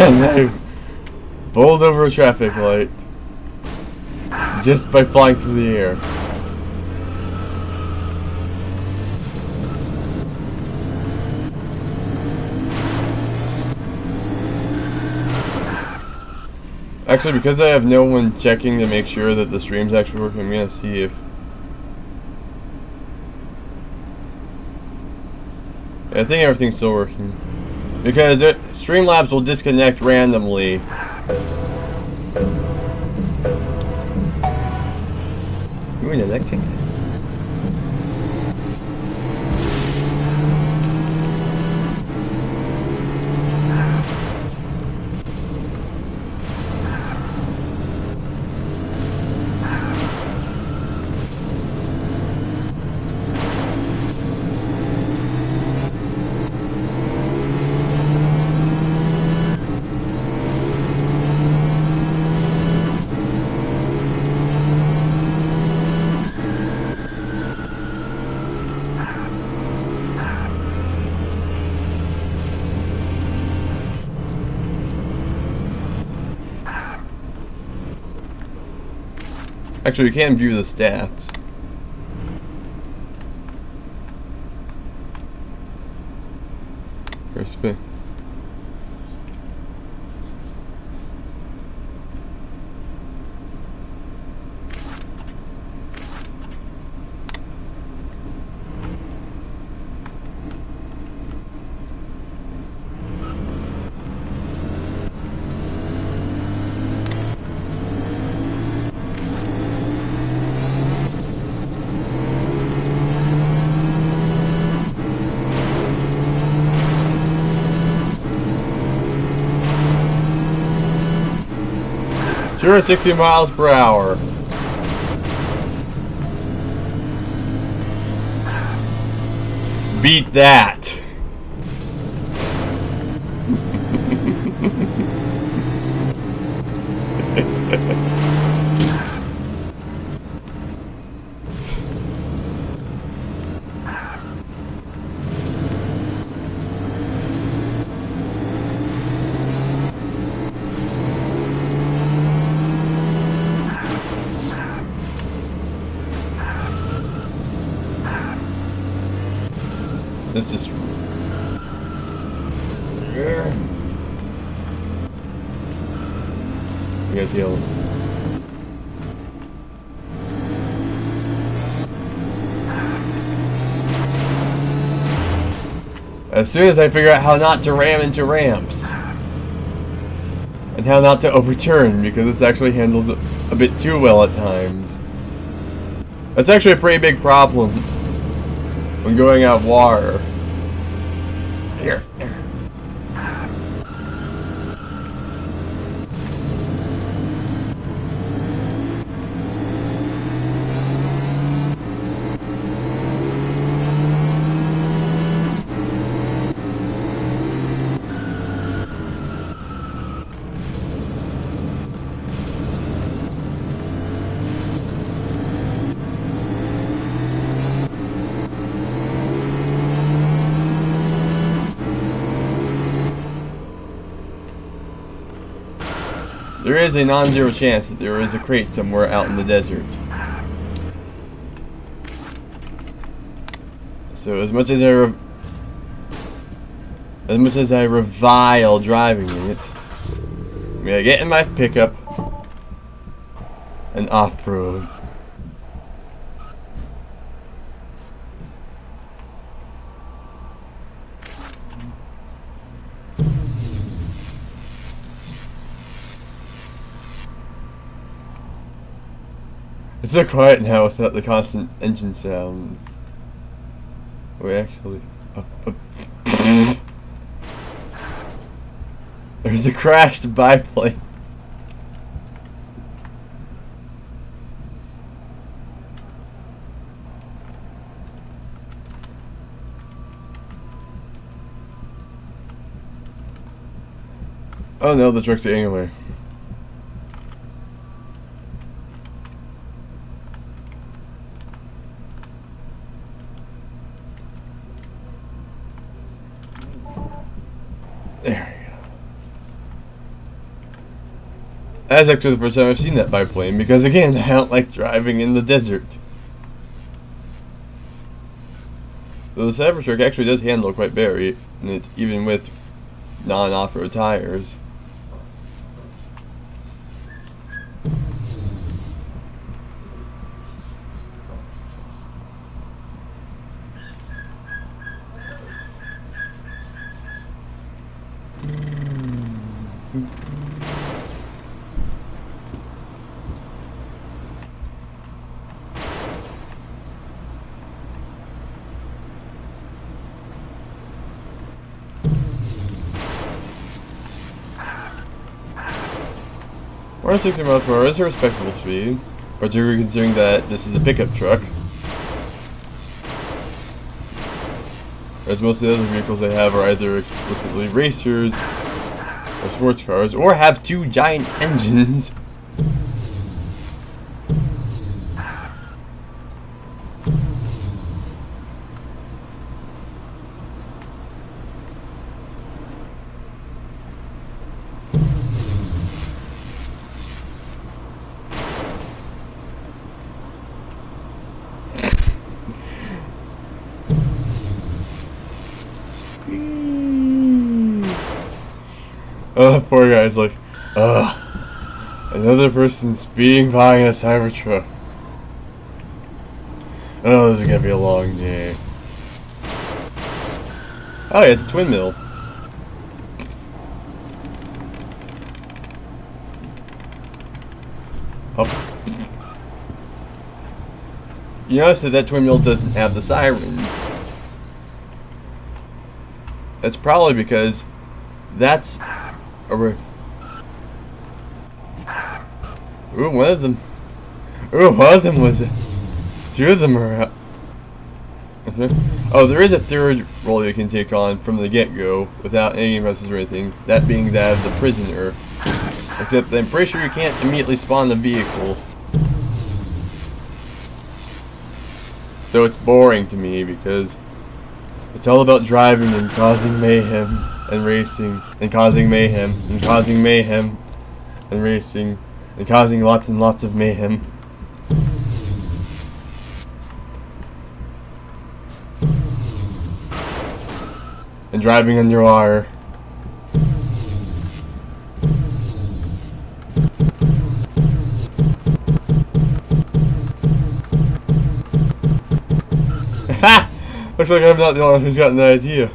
And I bowled over a traffic light just by flying through the air. Actually, because I have no one checking to make sure that the stream's actually working, I'm gonna see if... I think everything's still working. Because Streamlabs will disconnect randomly. Ooh, an election. Actually, you can view the stats. First spin. Sure, 60 miles per hour. Beat that. This just... We got yellow. As soon as I figure out how not to ram into ramps. And how not to overturn, because this actually handles it a bit too well at times. That's actually a pretty big problem when going out of water. Here. There is a non-zero chance that there is a crate somewhere out in the desert. So as much as I revile driving it, I'm gonna get in my pickup and off-road. It's so quiet now without the constant engine sounds. Wait, actually... There's a crashed biplane. Oh no, the truck's getting away. There we go. That's actually the first time I've seen that biplane, because again, I don't like driving in the desert. Though the Cybertruck actually does handle quite bad, and it's even with non-off-road tires. Or 60 miles per hour is a respectable speed, particularly considering that this is a pickup truck. Whereas most of the other vehicles they have are either explicitly racers or sports cars, or have two giant engines. Oh, poor guy's like, another person speeding by in a Cybertruck. Oh, this is gonna be a long day. Oh yeah, it's a twin mill. Oh. You notice that twin mill doesn't have the sirens. That's probably because that's ooh, one of them. Ooh, one of them was. Two of them are out. Oh, there is a third role you can take on from the get-go without any messes or anything. That being that of the prisoner. Except I'm pretty sure you can't immediately spawn the vehicle. So it's boring to me because it's all about driving and causing mayhem and racing and causing mayhem and causing mayhem and racing and causing lots and lots of mayhem. And driving underwater. Ha! Looks like I'm not the only one who's gotten the idea.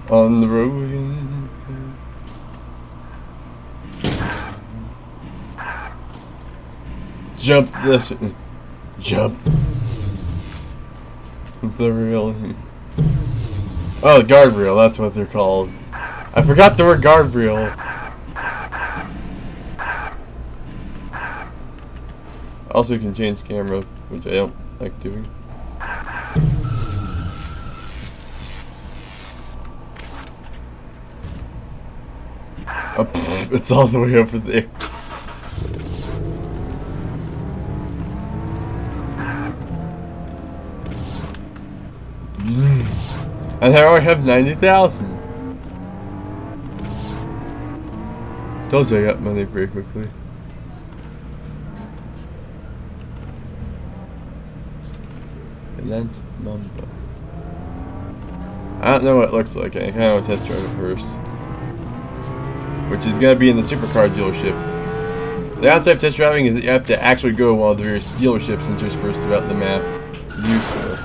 On the road. Jump this. Jump. The rail. Oh, the guardrail, that's what they're called. I forgot the word guardrail. Also, you can change camera, which I don't like doing. Oh, it's all the way over there. And now I have 90,000. Told you I got money pretty quickly. Lent Mamba. I don't know what it looks like. I kind of want to test drive it first. Which is going to be in the supercar dealership. The downside of test driving is that you have to actually go to one of the various dealerships interspersed throughout the map to do so.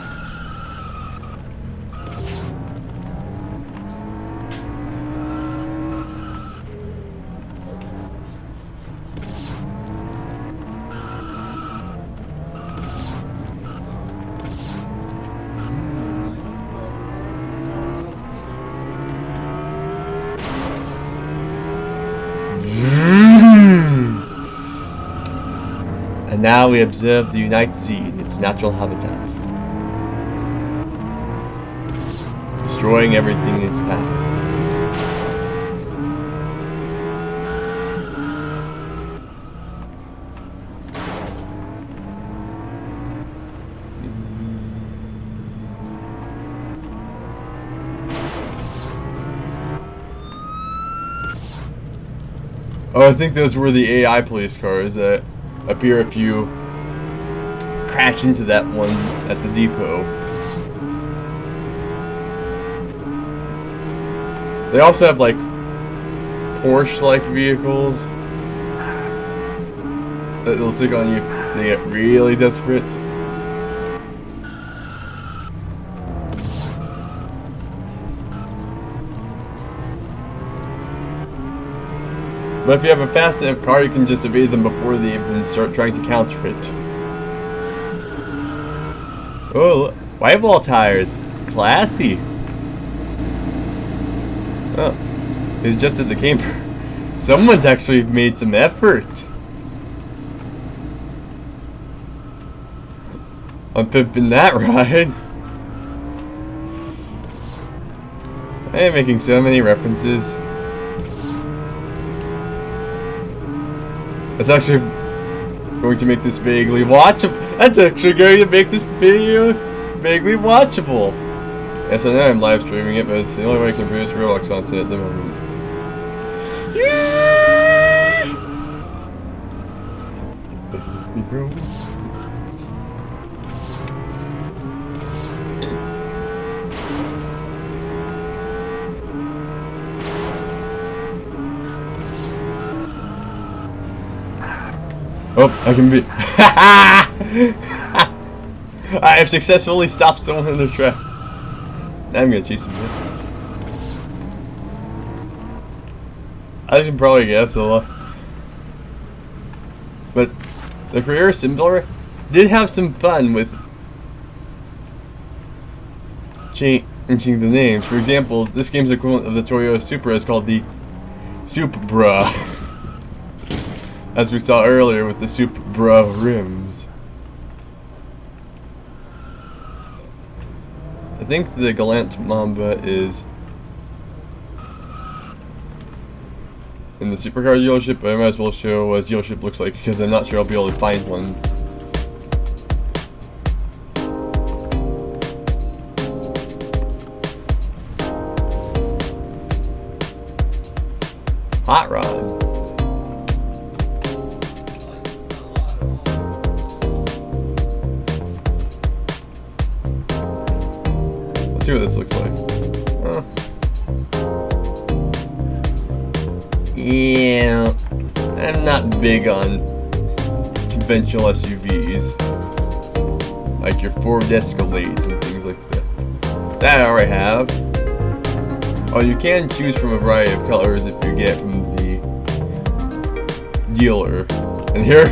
And now we observe the Unite Seed in its natural habitat, destroying everything in its path. Oh, I think those were the AI police cars that appear if you crash into that one at the depot. They also have like Porsche-like vehicles that they'll stick on you if they get really desperate. But if you have a fast enough car, you can just evade them before they even start trying to counter it. Oh, look. White ball tires. Classy. Oh, he's just at the camper. Someone's actually made some effort. I'm pimping that ride. I am making so many references. That's actually going to make this vaguely watchable. That's actually going to make this video vaguely watchable. Yes, I know I'm live streaming it, but it's the only way I can produce Roblox content at the moment. Oh, I can be. I have successfully stopped someone in their trap. Now I'm gonna chase him. As you can probably guess, but the Career Assembler did have some fun with changing the names. For example, this game's equivalent of the Toyota Supra is called the Supra. As we saw earlier with the Supra rims. I think the Galant Mamba is in the supercar dealership, but I might as well show what a dealership looks like because I'm not sure I'll be able to find one. Hot Rod. Let's see what this looks like. Yeah, I'm not big on conventional SUVs, like your Ford Escalades and things like that. That I already have. Oh, you can choose from a variety of colors if you get from the dealer. And here,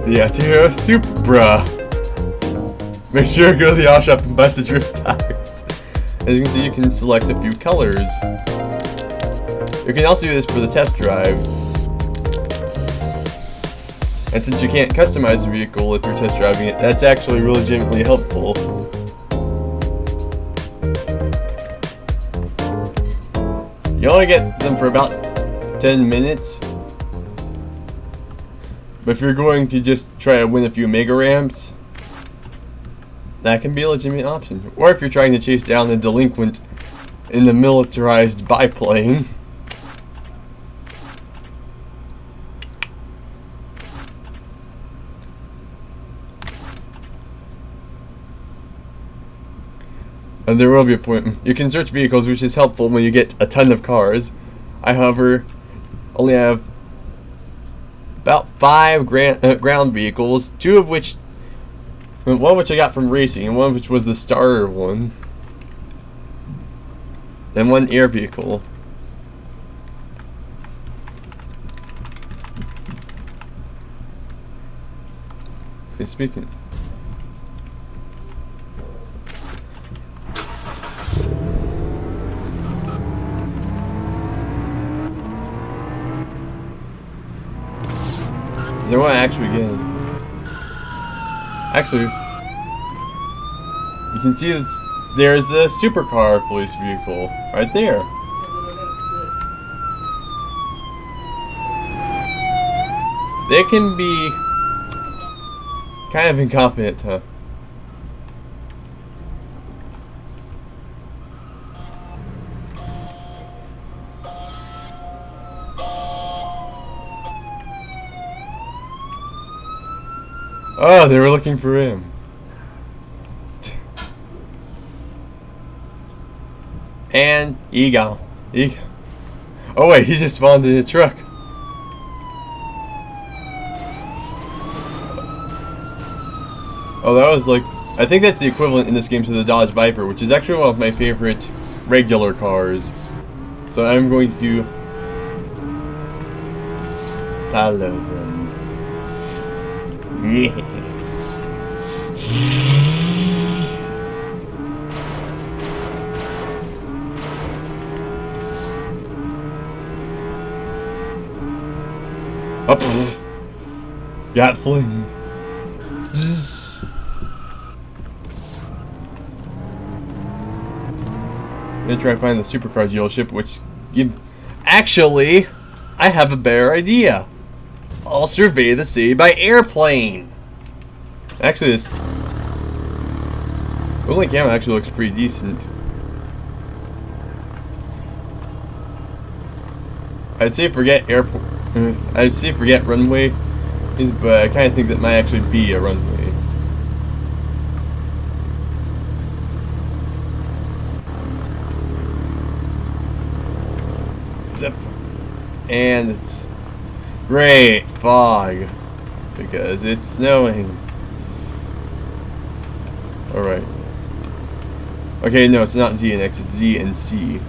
the Toyota Supra. Make sure to go to the auto shop and buy the drift tires. As you can see, you can select a few colors. You can also do this for the test drive. And since you can't customize the vehicle if you're test driving it, that's actually really legitimately helpful. You only get them for about 10 minutes. But if you're going to just try to win a few mega ramps, that can be a legitimate option. Or if you're trying to chase down a delinquent in the militarized biplane. And there will be a point. You can search vehicles, which is helpful when you get a ton of cars. I, however, only have about 5 ground vehicles, 2 of which, one which I got from racing, and one which was the starter one, and 1 air vehicle. Okay, speaking. I want to actually get in. Actually, you can see there's the supercar police vehicle right there. They can be kind of incompetent, huh? Oh, they were looking for him. And he gone. Oh wait, he just spawned in the truck. Oh, that was like, I think that's the equivalent in this game to the Dodge Viper, which is actually one of my favorite regular cars. So I'm going to follow them. Yeah. Up. Got flinged. I'm gonna try to find the supercar dealership, which actually, I have a better idea. I'll survey the city by airplane. Actually, this only camera actually looks pretty decent. I'd say forget airport. I'd say forget runway, but I kind of think that might actually be a runway. And it's great fog because it's snowing. Alright. Okay, no, it's not Z and X, it's Z and C.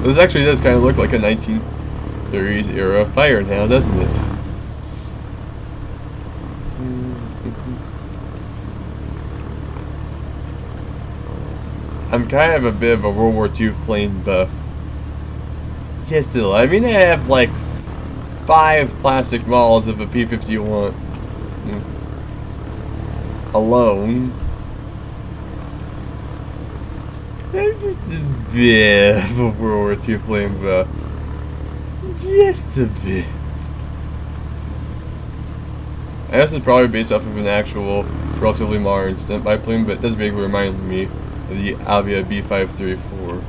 This actually does kind of look like a 1930s era fire now, doesn't it? I'm kind of a bit of a World War II plane buff. Just still, I mean, they have like 5 plastic models of a P-51 alone. I'm just a bit of a World War II plane buff. Just a bit. I guess it's probably based off of an actual, relatively modern stunt biplane, but it does vaguely remind me of the Avia B534.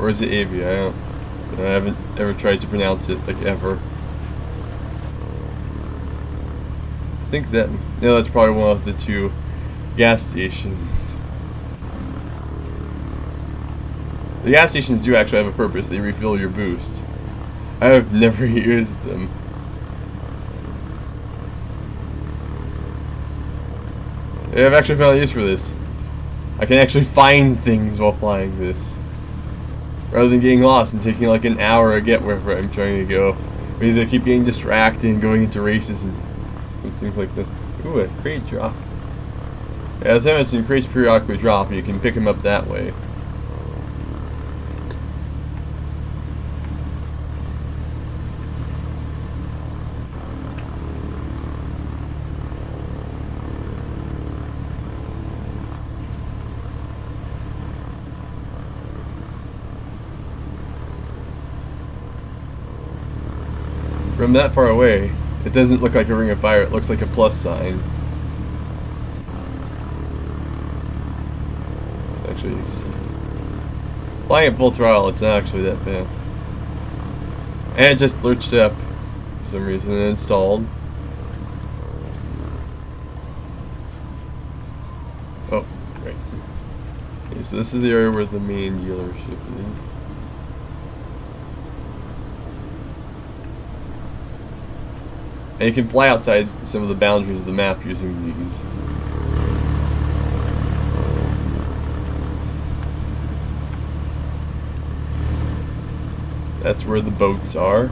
Or is it Avia? I haven't ever tried to pronounce it, like, ever. I think that, no, that's probably one of the 2 gas stations. The gas stations do actually have a purpose. They refill your boost. I have never used them. I've actually found a use for this. I can actually find things while flying this. Rather than getting lost and taking like an hour to get wherever I'm trying to go. Because I keep getting distracted and going into races and things like that. Ooh, a crate drop. Yeah, as I mentioned, crates periodically drop and you can pick them up that way. From that far away, it doesn't look like a ring of fire, it looks like a plus sign. Actually, flying at full throttle, it's not actually that bad. And it just lurched up for some reason and installed. Oh, great. Okay, so this is the area where the main dealership is. And you can fly outside some of the boundaries of the map using these. That's where the boats are.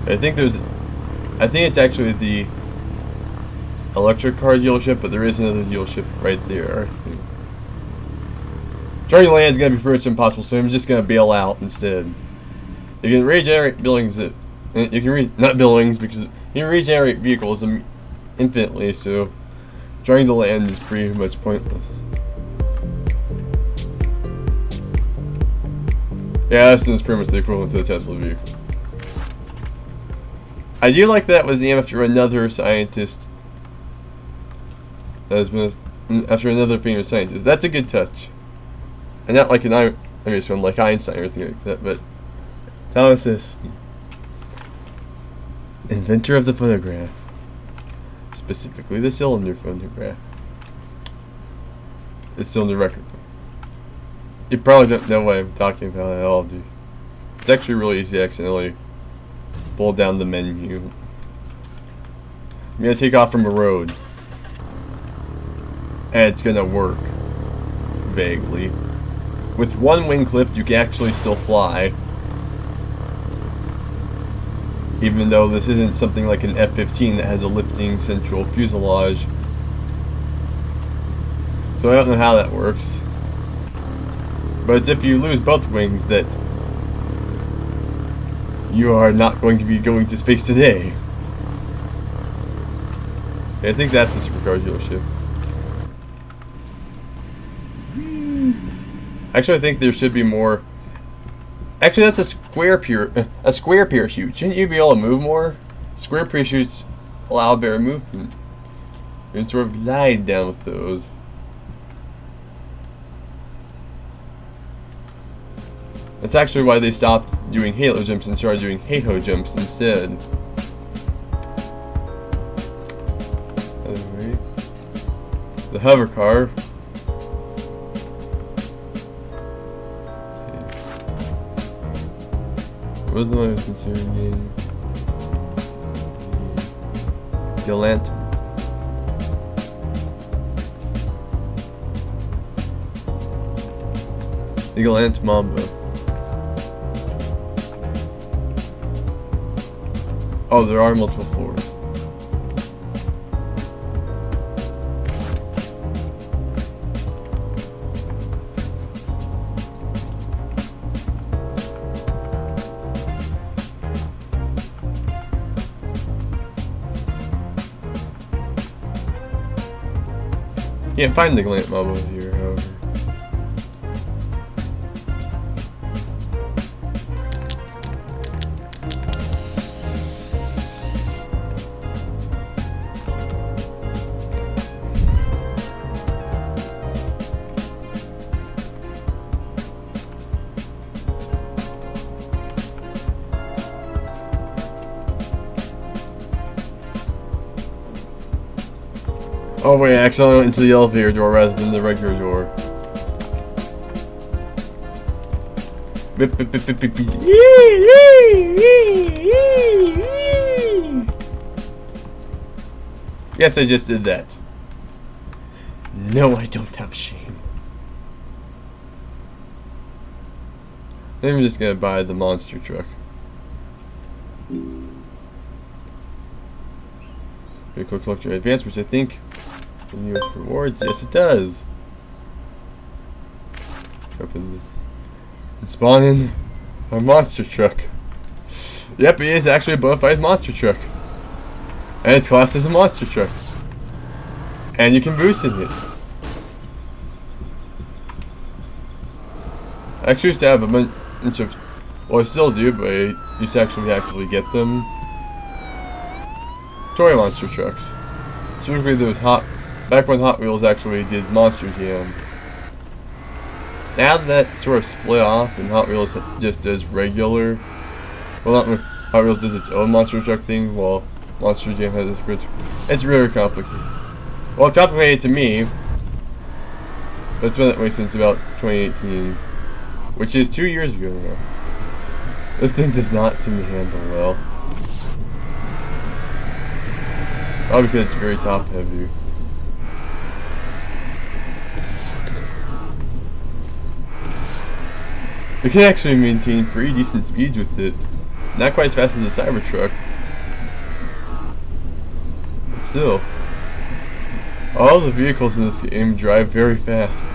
I think it's actually the electric car dealership, but there is another dealership right there, I think. Trying to land is going to be pretty much impossible, so I'm just going to bail out instead. You can regenerate buildings And you can not buildings, because you can regenerate vehicles infinitely, so trying to land is pretty much pointless. Yeah, this is pretty much the equivalent to the Tesla vehicle. I do like that was named after another scientist. After another famous scientist. That's a good touch. And not like someone like Einstein or anything like that, but Thomas Edison, inventor of the phonograph. Specifically the cylinder phonograph. The cylinder record. You probably don't know what I'm talking about at all, dude. It's actually really easy to accidentally pull down the menu. I'm gonna take off from a road. And it's gonna work. Vaguely. With one wing clipped, you can actually still fly. Even though this isn't something like an F-15 that has a lifting central fuselage. So I don't know how that works. But it's if you lose both wings that you are not going to be going to space today. I think that's a supercar dealership. Actually, I think there should be more. Actually, that's a square parachute. Shouldn't you be able to move more? Square parachutes allow better movement. You can sort of glide down with those. That's actually why they stopped doing halo jumps and started doing hey-ho jumps instead. Anyway, the hover car. What was the one I was considering? Galant. The Galant Mamba. Oh, there are multiple floors. Can't find the Galant Mamba here, however. Oh wait, I accidentally went into the elevator door rather than the regular door. Yes, I just did that. No, I don't have shame. I'm just gonna buy the monster truck. Vehicle collector advance, which I think renews rewards. Yes, it does. Open and spawn in a monster truck. Yep, it is actually a bona fide monster truck, and it's classed as a monster truck. And you can boost in it. I actually used to have a bunch of, well, I still do, but I used to actually get them. Toy monster trucks. Specifically those back when Hot Wheels actually did Monster Jam. Now that sort of split off and Hot Wheels just does regular, well, not Hot Wheels does its own monster truck thing while Monster Jam has its separate. It's really complicated. Well, it's complicated to me, but it's been that way since about 2018, which is 2 years ago now. This thing does not seem to handle well. Probably because it's very top heavy. You can actually maintain pretty decent speeds with it. Not quite as fast as the Cybertruck. But still. All the vehicles in this game drive very fast.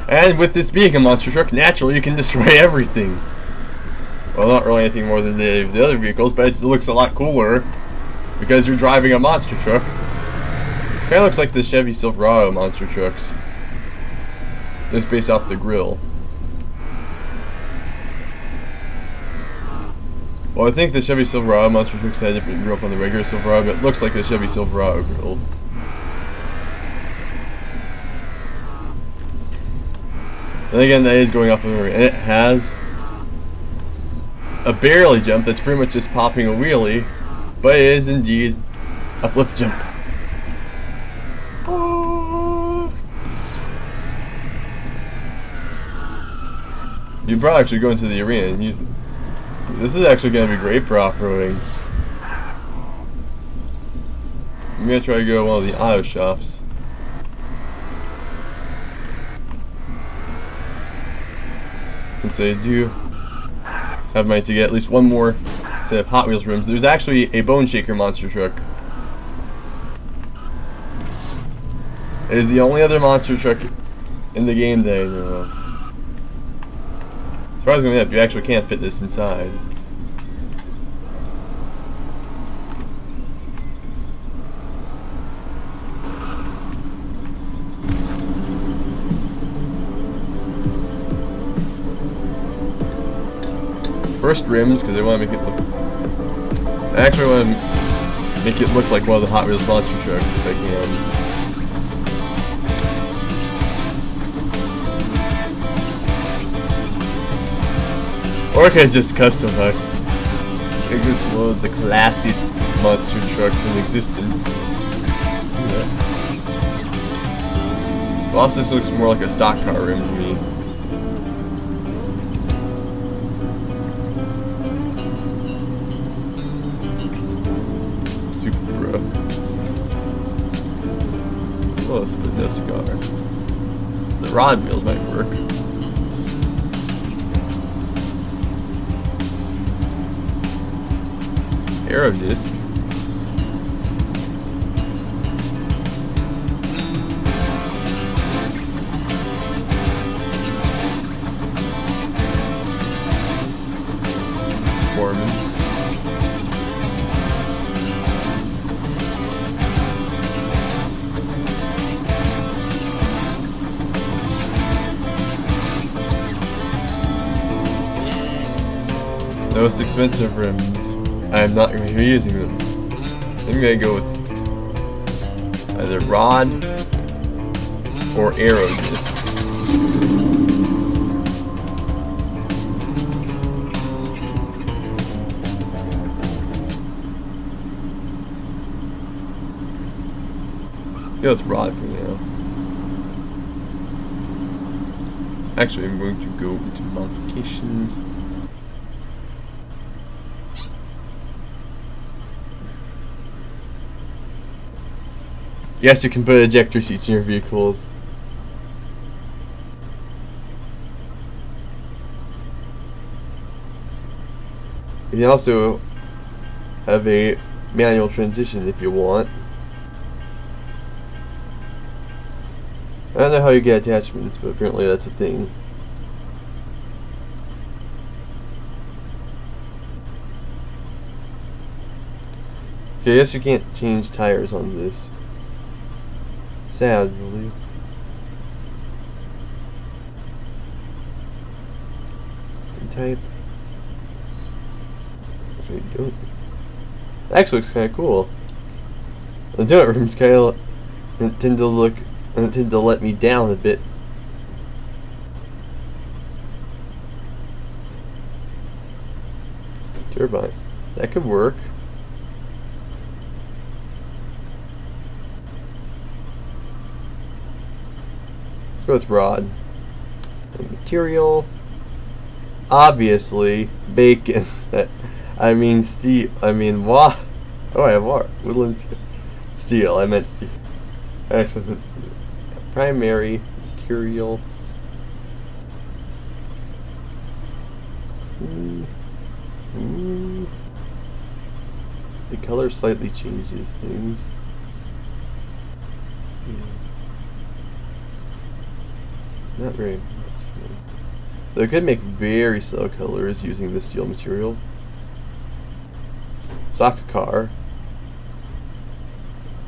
And with this being a monster truck, naturally you can destroy everything. Well, not really anything more than the other vehicles, but it looks a lot cooler because you're driving a monster truck. It kind of looks like the Chevy Silverado monster trucks. Just based off the grill. Well, I think the Chevy Silverado monster trucks had a different grill from the regular Silverado, but it looks like a Chevy Silverado grill. And again, that is going off of memory, and it has a barely jump that's pretty much just popping a wheelie, but it is indeed a flip jump. You probably actually go into the arena and use it. This is actually going to be great for off-roading. I'm going to try to go to one of the auto shops. Since I do have money to get at least one more set of Hot Wheels rims. There's actually a Bone Shaker monster truck. It is the only other monster truck in the game that I know of. Surprisingly enough, you actually can't fit this inside. First rims, because I want to make it look... I actually want to make it look like one of the Hot Wheels monster trucks if I can. Or I could just custom hook. Make this one of the classiest monster trucks in existence. Yeah. Well, also this looks more like a stock car rim to me. Supra. Close, but no cigar. The rod wheels might work. Aero disc. Performance. The most expensive rims. I'm not going to be using them. I'm going to go with either rod or aero disc. Go with rod for now. Actually, I'm going to go into modifications. Yes, you can put ejector seats in your vehicles. You can also have a manual transition if you want. I don't know how you get attachments, but apparently that's a thing. Okay, I guess you can't change tires on this. Sad, really. Type. Actually, don't. It actually looks kind of cool. The donut rooms kind of tend to look and tend to let me down a bit. Turbine. That could work. Let's go with rod. And material. Obviously, bacon. I mean steel. I mean what? Oh, I have what? Woodland steel. I meant steel. Actually, primary material. The color slightly changes things. Not very much. They could make very slow colors using the steel material. Sock car.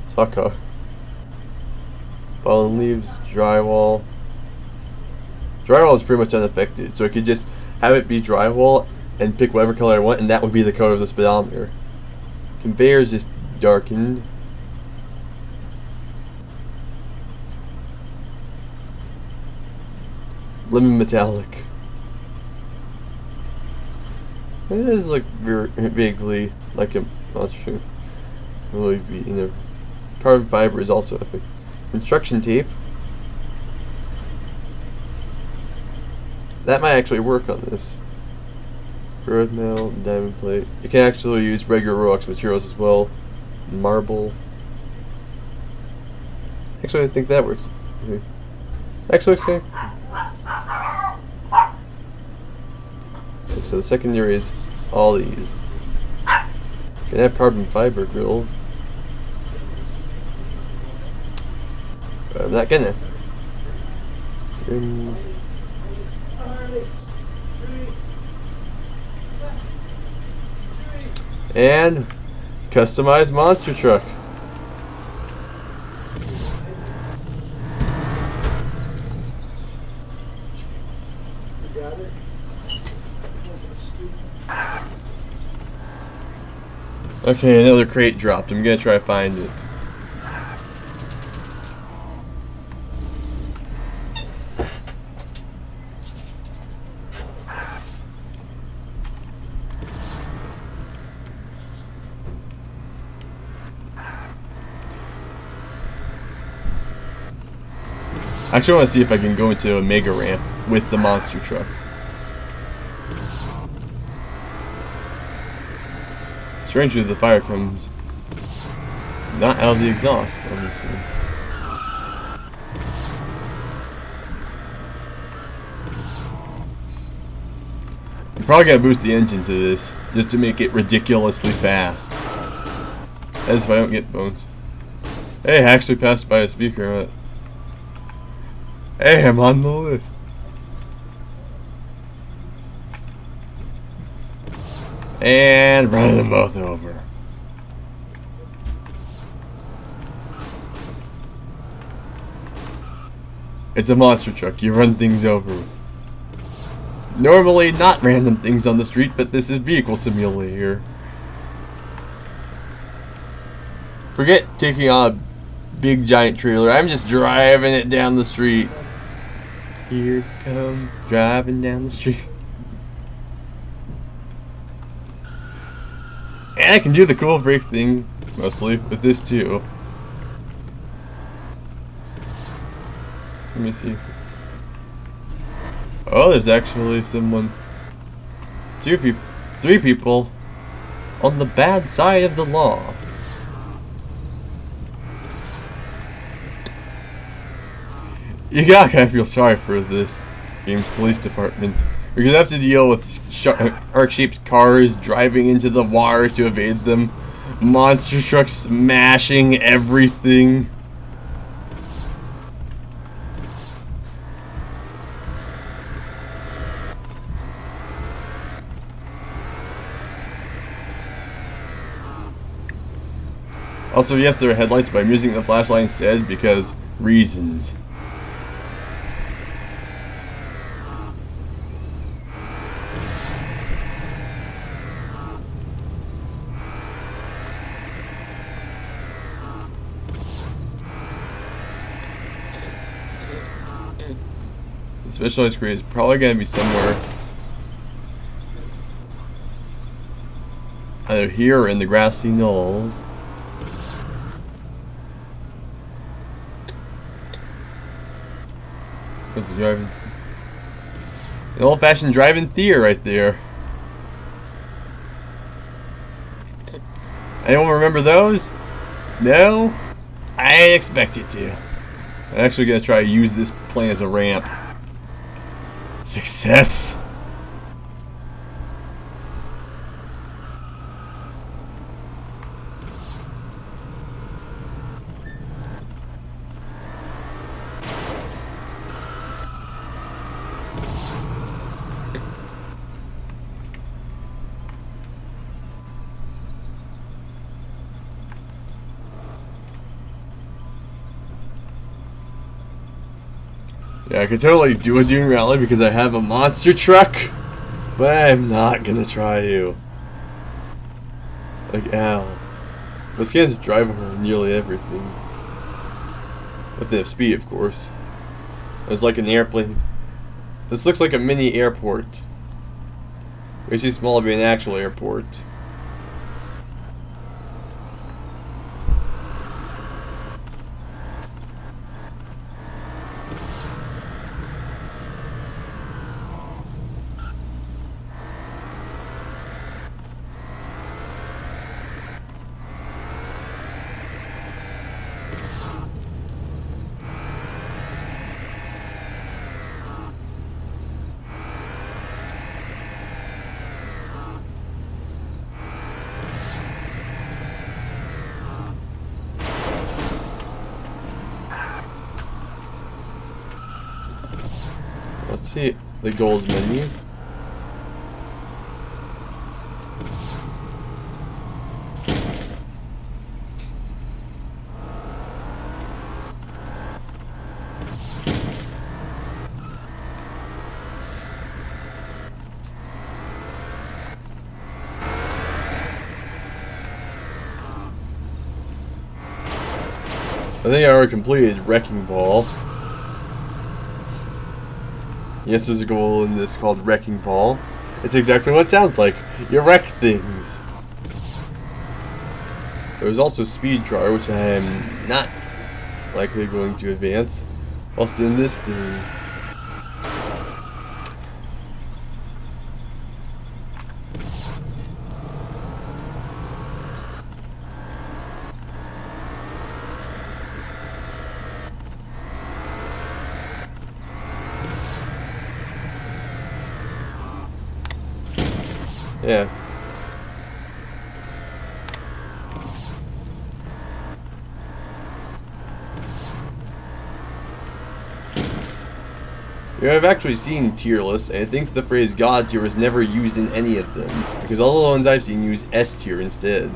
Sock car. Fallen leaves, drywall. Drywall is pretty much unaffected, so I could just have it be drywall and pick whatever color I want, and that would be the color of the speedometer. Conveyor is just darkened. Lemon metallic. It is like vaguely like a monster. Really be in there. Carbon fiber is also affected. Construction tape. That might actually work on this. Red metal, diamond plate. You can actually use regular Roblox materials as well. Marble. Actually, I think that works. Actually, looks like. So the secondary is all these. You can have carbon fiber grill. But I'm not gonna. Rims. And customized monster truck. Okay, another crate dropped. I'm gonna try to find it. I actually want to see if I can go into a mega ramp with the monster truck. Strangely, the fire comes not out of the exhaust on this one. I'm probably gonna boost the engine to this just to make it ridiculously fast. As if I don't get bones. Hey, I actually passed by a speaker. Hey, I'm on the list. And run them both over. It's a monster truck. You run things over. Normally not random things on the street, but this is vehicle simulator. Forget taking on a big giant trailer. I'm just driving it down the street. Here come driving down the street. And I can do the cool brake thing, mostly, with this too. Let me see. Oh, there's actually someone. 3 people on the bad side of the law. You gotta kind of feel sorry for this game's police department. You're gonna have to deal with arc-shaped cars driving into the water to evade them, monster trucks smashing everything. Also, yes, there are headlights, but I'm using the flashlight instead because reasons. The specialized crate is probably going to be somewhere either here or in the grassy knolls. What's the driving? An old-fashioned driving theater right there. Anyone remember those? No? I expect you to. I'm actually going to try to use this plane as a ramp. Success! Yeah, I could totally do a dune rally because I have a monster truck, but I'm not gonna try you. Like, ow. Those cans drive over nearly everything. With the speed, of course. There's like an airplane. This looks like a mini airport. Way too small to be an actual airport. Let's see the goals menu. I think I already completed Wrecking Ball. Yes, there's a goal in this called Wrecking Ball. It's exactly what it sounds like. You wreck things. There's also Speed Drawer, which I am not likely going to advance. Whilst in this thing. Yeah. Yeah, I've actually seen tier lists, and I think the phrase God tier was never used in any of them, because all the ones I've seen use S tier instead.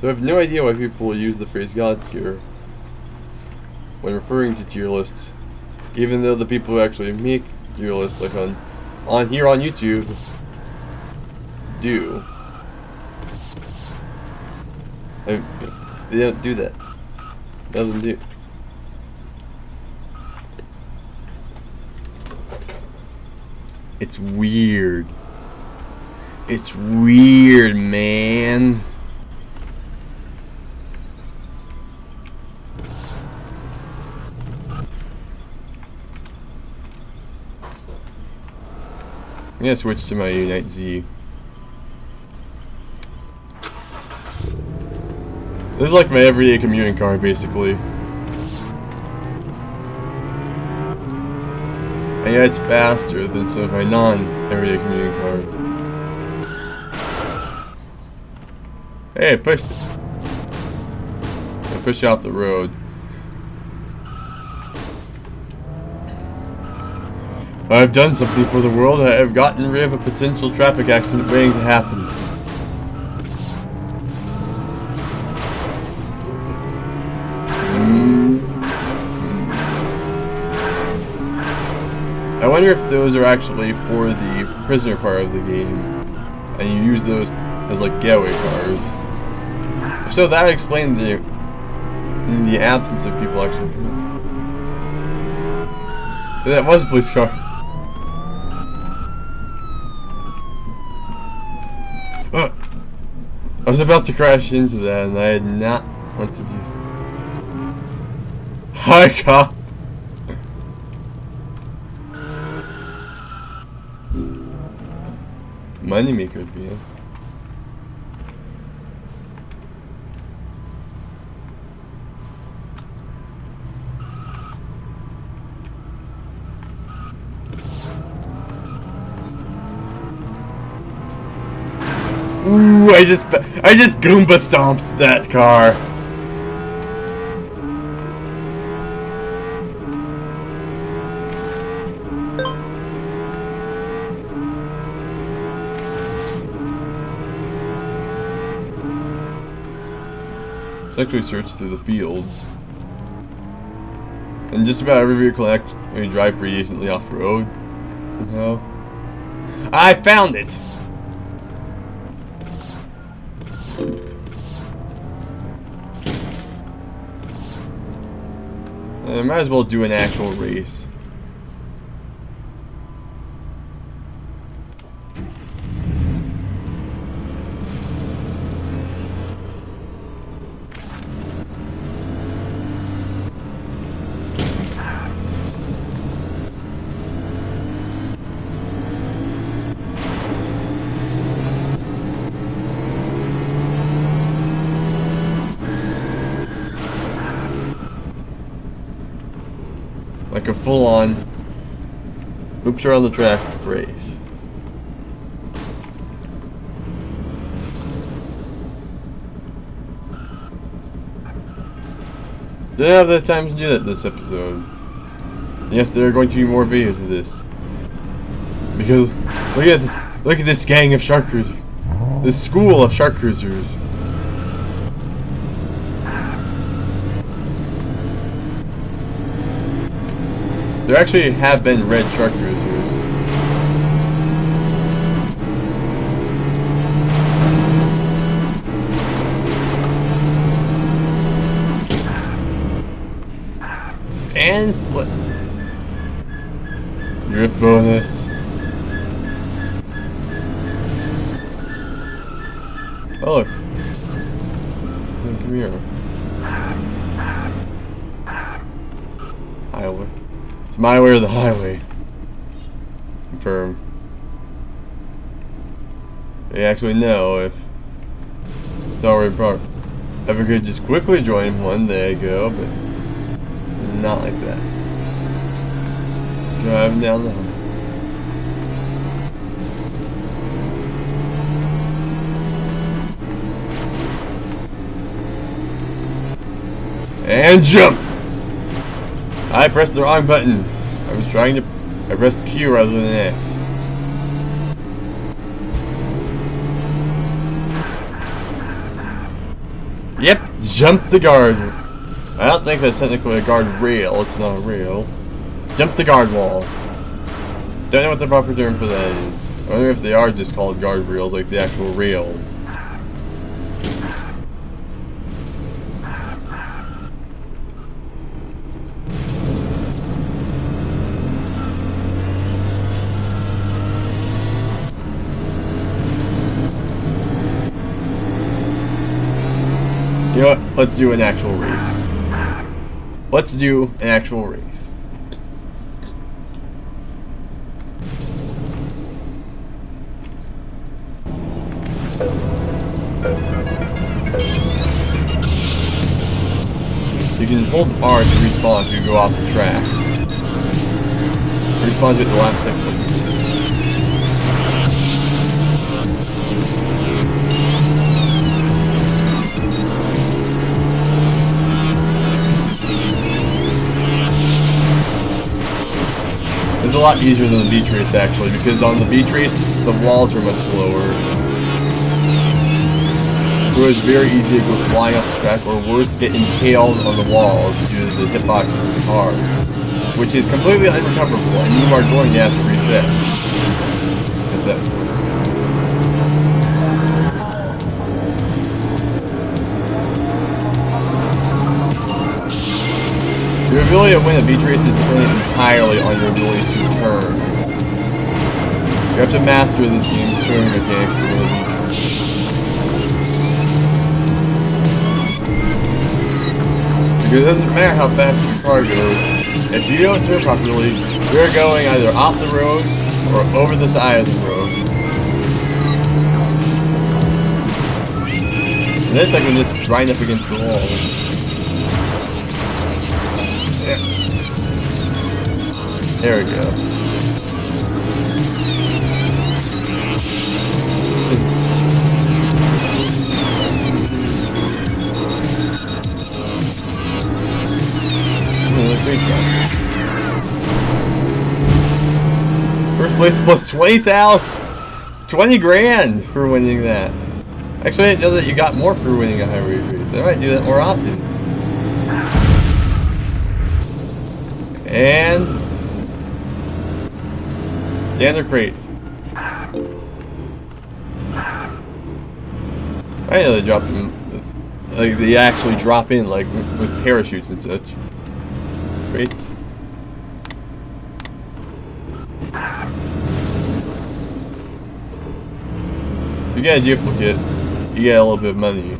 So I have no idea why people use the phrase God tier when referring to tier lists, even though the people who actually make tier lists, like on here on YouTube, do. They don't do that. Doesn't do. It's weird. It's weird, man. I'm gonna switch to my Unite Z. This is like my everyday commuting car, basically. And yeah, it's faster than some of my non-everyday commuting cars. Hey, I pushed it. I pushed you off the road. I've done something for the world. I have gotten rid of a potential traffic accident waiting to happen. I wonder if those are actually for the prisoner part of the game, and you use those as like getaway cars. If so, that would explain the absence of people actually. That was a police car. I was about to crash into that, and I had not wanted to do that. Hi, cop. Moneymaker would be it. Ooh, I just Goomba stomped that car. Let's actually search through the fields. And just about every vehicle actually drive pretty decently off road somehow. I found it! I might as well do an actual race. Like a full-on oops around the track race. Didn't have the time to do that this episode. Yes, there are going to be more videos of this. Because look at this gang of shark cruisers. This school of shark cruisers. There actually have been red shark cruisers. And flip. Drift bonus. Oh look. Come here. Highway. It's my way or the highway. Confirm. They actually know if it's already parked. If I could just quickly join one, there you go, but not like that. Driving down the highway. And jump! I pressed the wrong button. I pressed Q rather than X. Yep, jump the guard. I don't think that's technically a guard rail. It's not a rail. Jump the guard wall. Don't know what the proper term for that is. I wonder if they are just called guard rails, like the actual rails. You know what? Let's do an actual race. Let's do an actual race. You can hold R to respawn if you go off the track. Respawn at the last second. It's a lot easier than the beach race actually, because on the beach race the walls are much lower. So it's very easy to go flying off the track, or worse, get impaled on the walls due to the hitboxes of the cars, which is completely unrecoverable, and you are going to have to reset at that point. Your ability to win a beach race is dependent entirely on your ability to turn. You have to master this game's turning mechanics to win a beach race. Because it doesn't matter how fast your car goes, if you don't turn properly, you're going either off the road or over the side of the road. And this I can just grind up against the wall. There we go. First place plus 20,000, 20 grand for winning that. Actually, I didn't know that you got more for winning a highway race. I might do that more often. And standard crate. I know they drop in with, like, they actually drop in like with parachutes and such. Crates. If you get a duplicate, you get a little bit of money.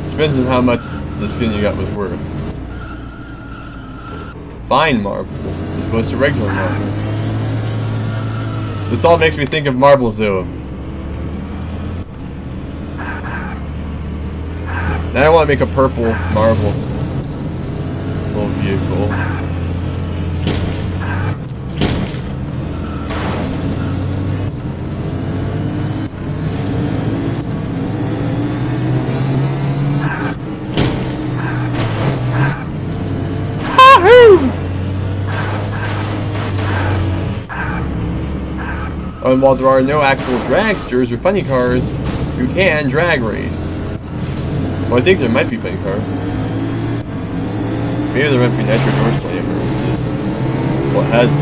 Depends on how much the skin you got was worth. Fine marble as opposed to regular marble. This all makes me think of Marble Zone. Now I want to make a purple marble little vehicle. And while there are no actual dragsters or funny cars, you can drag race. Well, I think there might be funny cars. Maybe there might be Nitro Door Slammer, which is what has the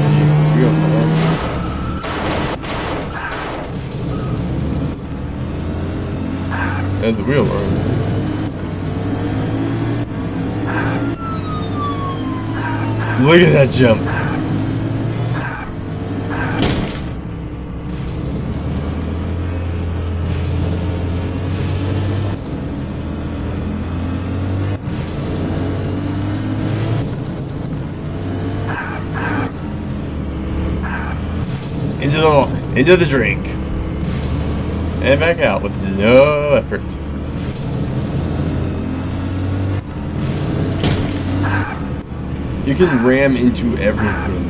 real car. Has the wheel arm. Look at that jump. Into the drink. And back out with no effort. You can ram into everything.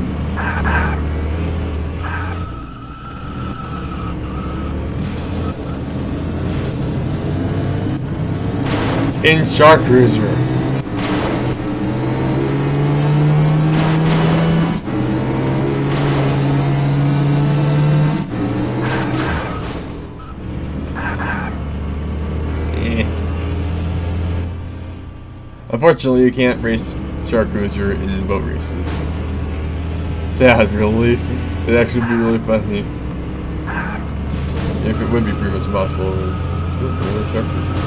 In Shark Cruiser. Unfortunately, you can't race Shark Cruiser in boat races. Sad, really. It'd actually be really funny. If it would be pretty much impossible, then Shark Cruiser.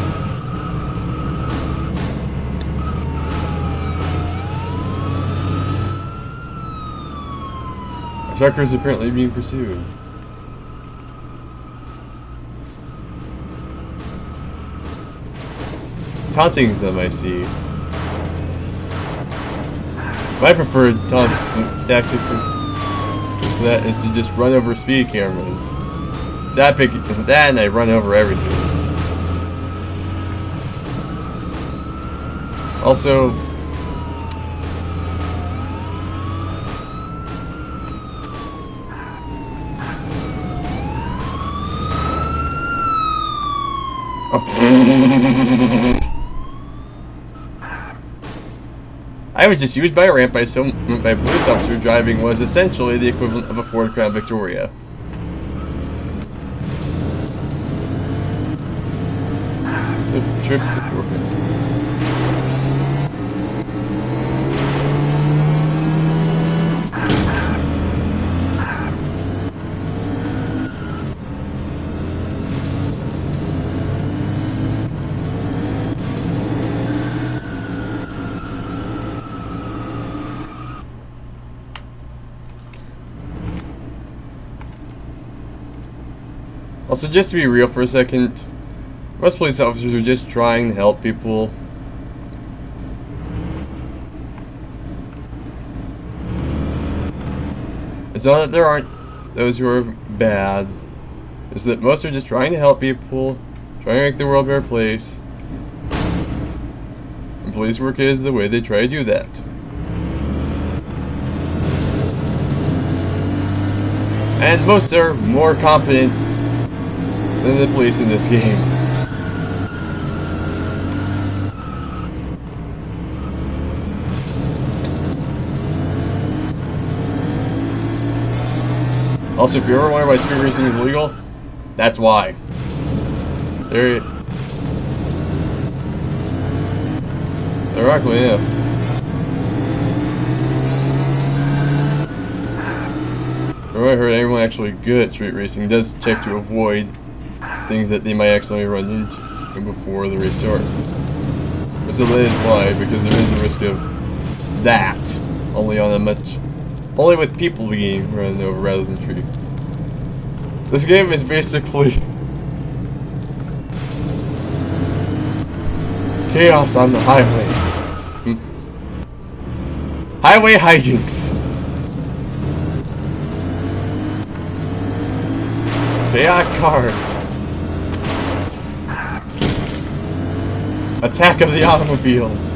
Shark Cruiser is apparently being pursued. Taunting them, I see. My preferred taunt tactic for that is to just run over speed cameras. That and I run over everything. Also, I was just used by a ramp by a police officer driving was essentially the equivalent of a Ford Crown Victoria. The trip to Brooklyn. Also, just to be real for a second, most police officers are just trying to help people. It's not that there aren't those who are bad. It's that most are just trying to help people, trying to make the world a better place. And police work is the way they try to do that. And most are more competent than the police in this game. Also, if you're ever wondering why street racing is illegal, that's why. Ironically enough. From what I heard, everyone actually good at street racing does check to avoid things that they might accidentally run into before the race starts. But so that is why, because there is a risk of that. Only with people being run over rather than tree. This game is basically chaos on the highway. Highway hijinks. Chaotic cars. Attack of the automobiles.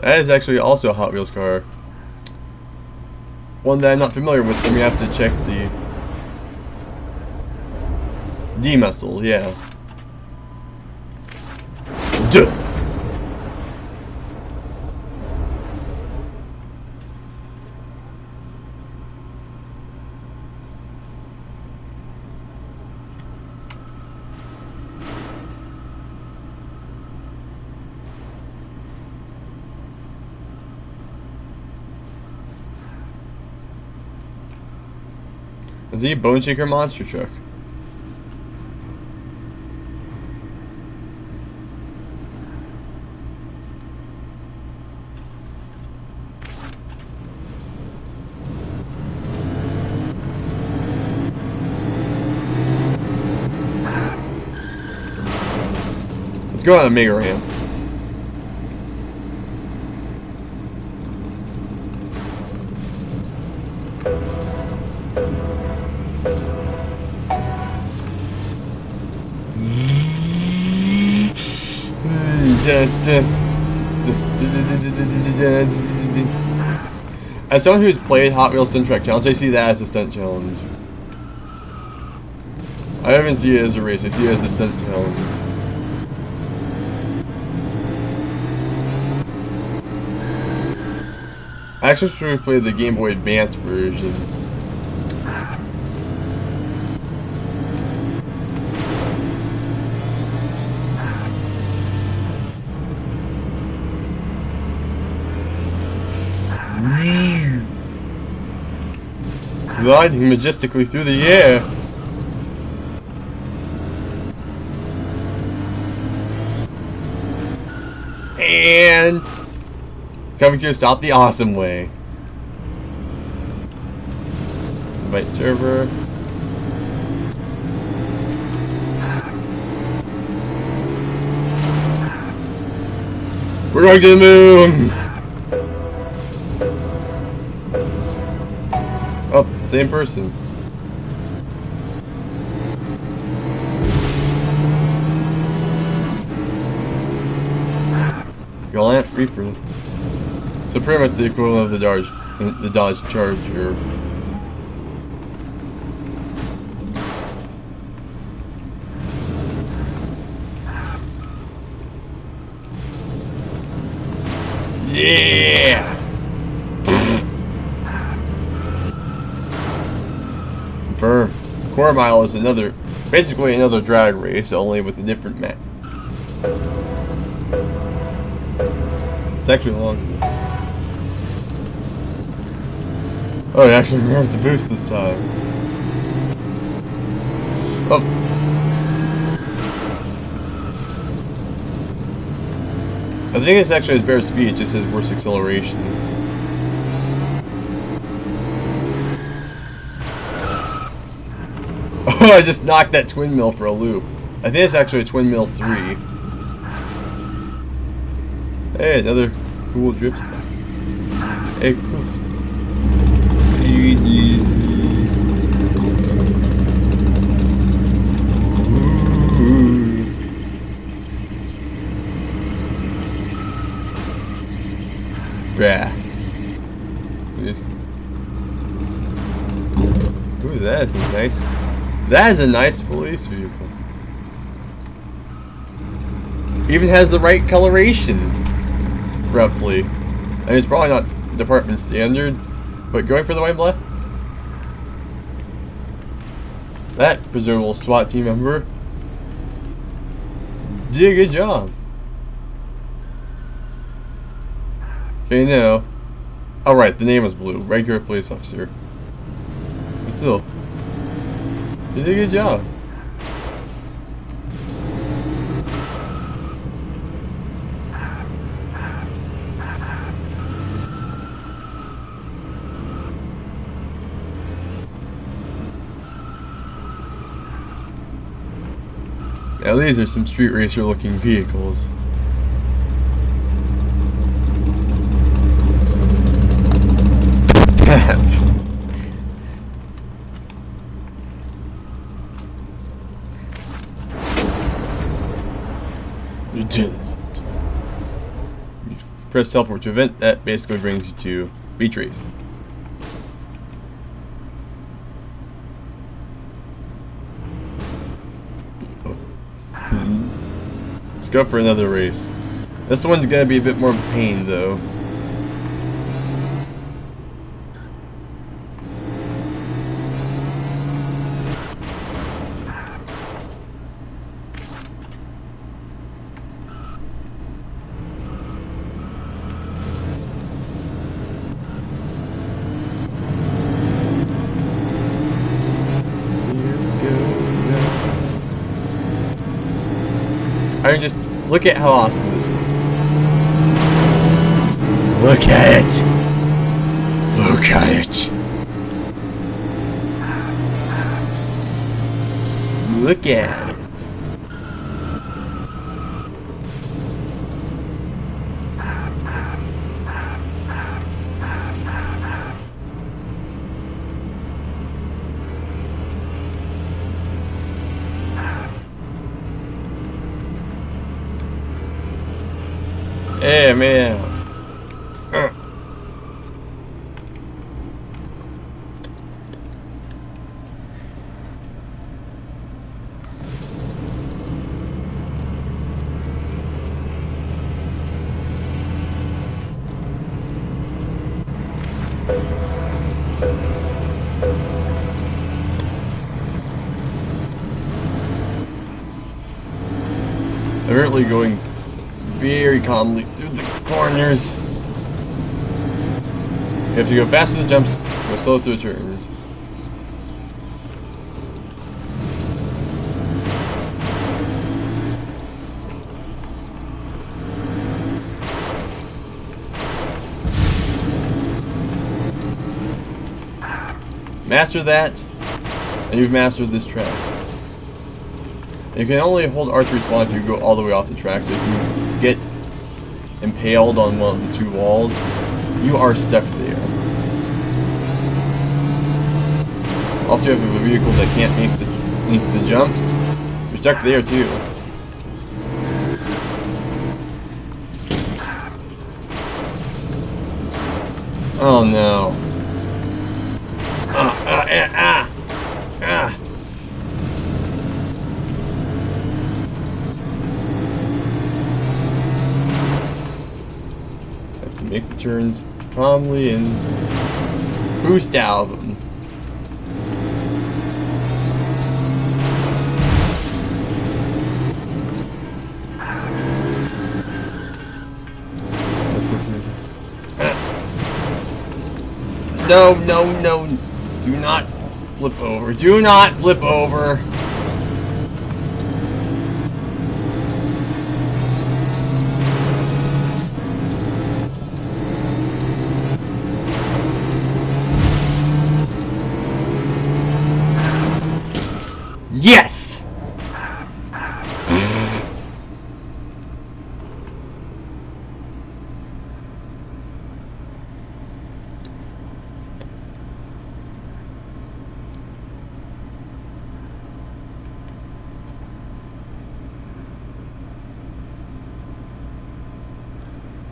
That is actually also a Hot Wheels car. One that I'm not familiar with, so we have to check the D-muscle, yeah. Duh. Is he a Bone Shaker monster truck? Let's go on a mega ramp. As someone who's played Hot Wheels Stunt Track Challenge, I see that as a stunt challenge. I haven't seen it as a race, I see it as a stunt challenge. I actually should have played the Game Boy Advance version. Gliding majestically through the air. And coming to a stop the awesome way. Invite server. We're going to the moon. Oh, same person. Gallant Reaper. So pretty much the equivalent of the Dodge Charger. Yeah. Confirm. Quarter Mile is basically another drag race, only with a different map. It's actually longer. Oh, I actually remembered to boost this time. Oh. I think this actually has better speed, it just says worse acceleration. Oh, I just knocked that twin mill for a loop. I think it's actually a twin mill 3. Hey, another cool drift style. Hey, cool. Bruh. That is a nice police vehicle. Even has the right coloration, roughly. And it's probably not department standard, but going for the white and black. That presumable SWAT team member did a good job. Okay, now. Alright, the name was blue. Regular police officer. But still, they did a good job. Now these are some street racer looking vehicles. Lieutenant. Press teleport to event. That basically brings you to beach race. Let's go for another race. This one's gonna be a bit more of a pain though. I mean, just look at how awesome this is. Look at it. Look at it. Look at it. Hey, man. Apparently going very calmly through the corners. You have to go fast through the jumps, go slow through the turns. Master that, and you've mastered this track. You can only hold R to respawn if you go all the way off the track, so if you get impaled on one of the two walls, you are stuck there. Also, you have vehicles that can't make the jumps. You're stuck there too. Oh no. Have to make the turns calmly and boost out of them. No, no, no. Do not flip over. Do not flip over. Yes!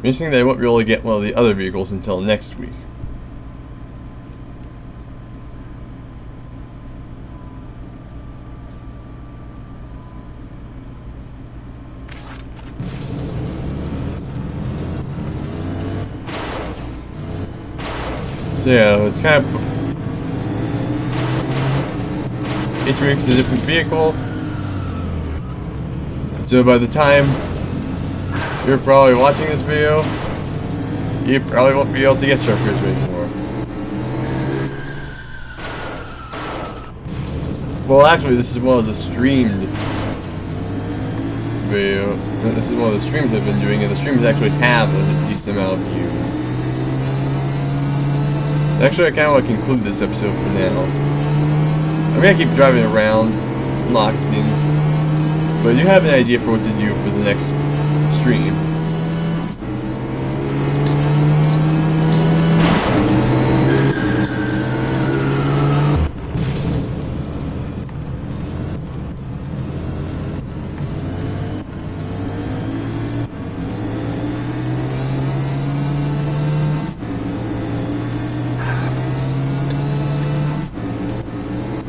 Interesting that I won't be able to get one of the other vehicles until next week. So yeah, it's kind of each week's a different vehicle. And so by the time you're probably watching this video, you probably won't be able to get Shark Cruiser anymore. Well, actually, this is one of the streamed video. This is one of the streams I've been doing, and the streams actually have a decent amount of views. Actually, I kind of want to conclude this episode for now. I'm gonna keep driving around, unlock things, but you have an idea for what to do for the next stream.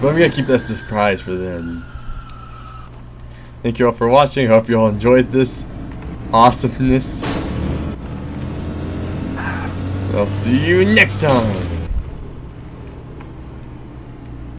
But I'm gonna keep that surprise for then. Thank you all for watching. I hope you all enjoyed this awesomeness. I'll see you next time.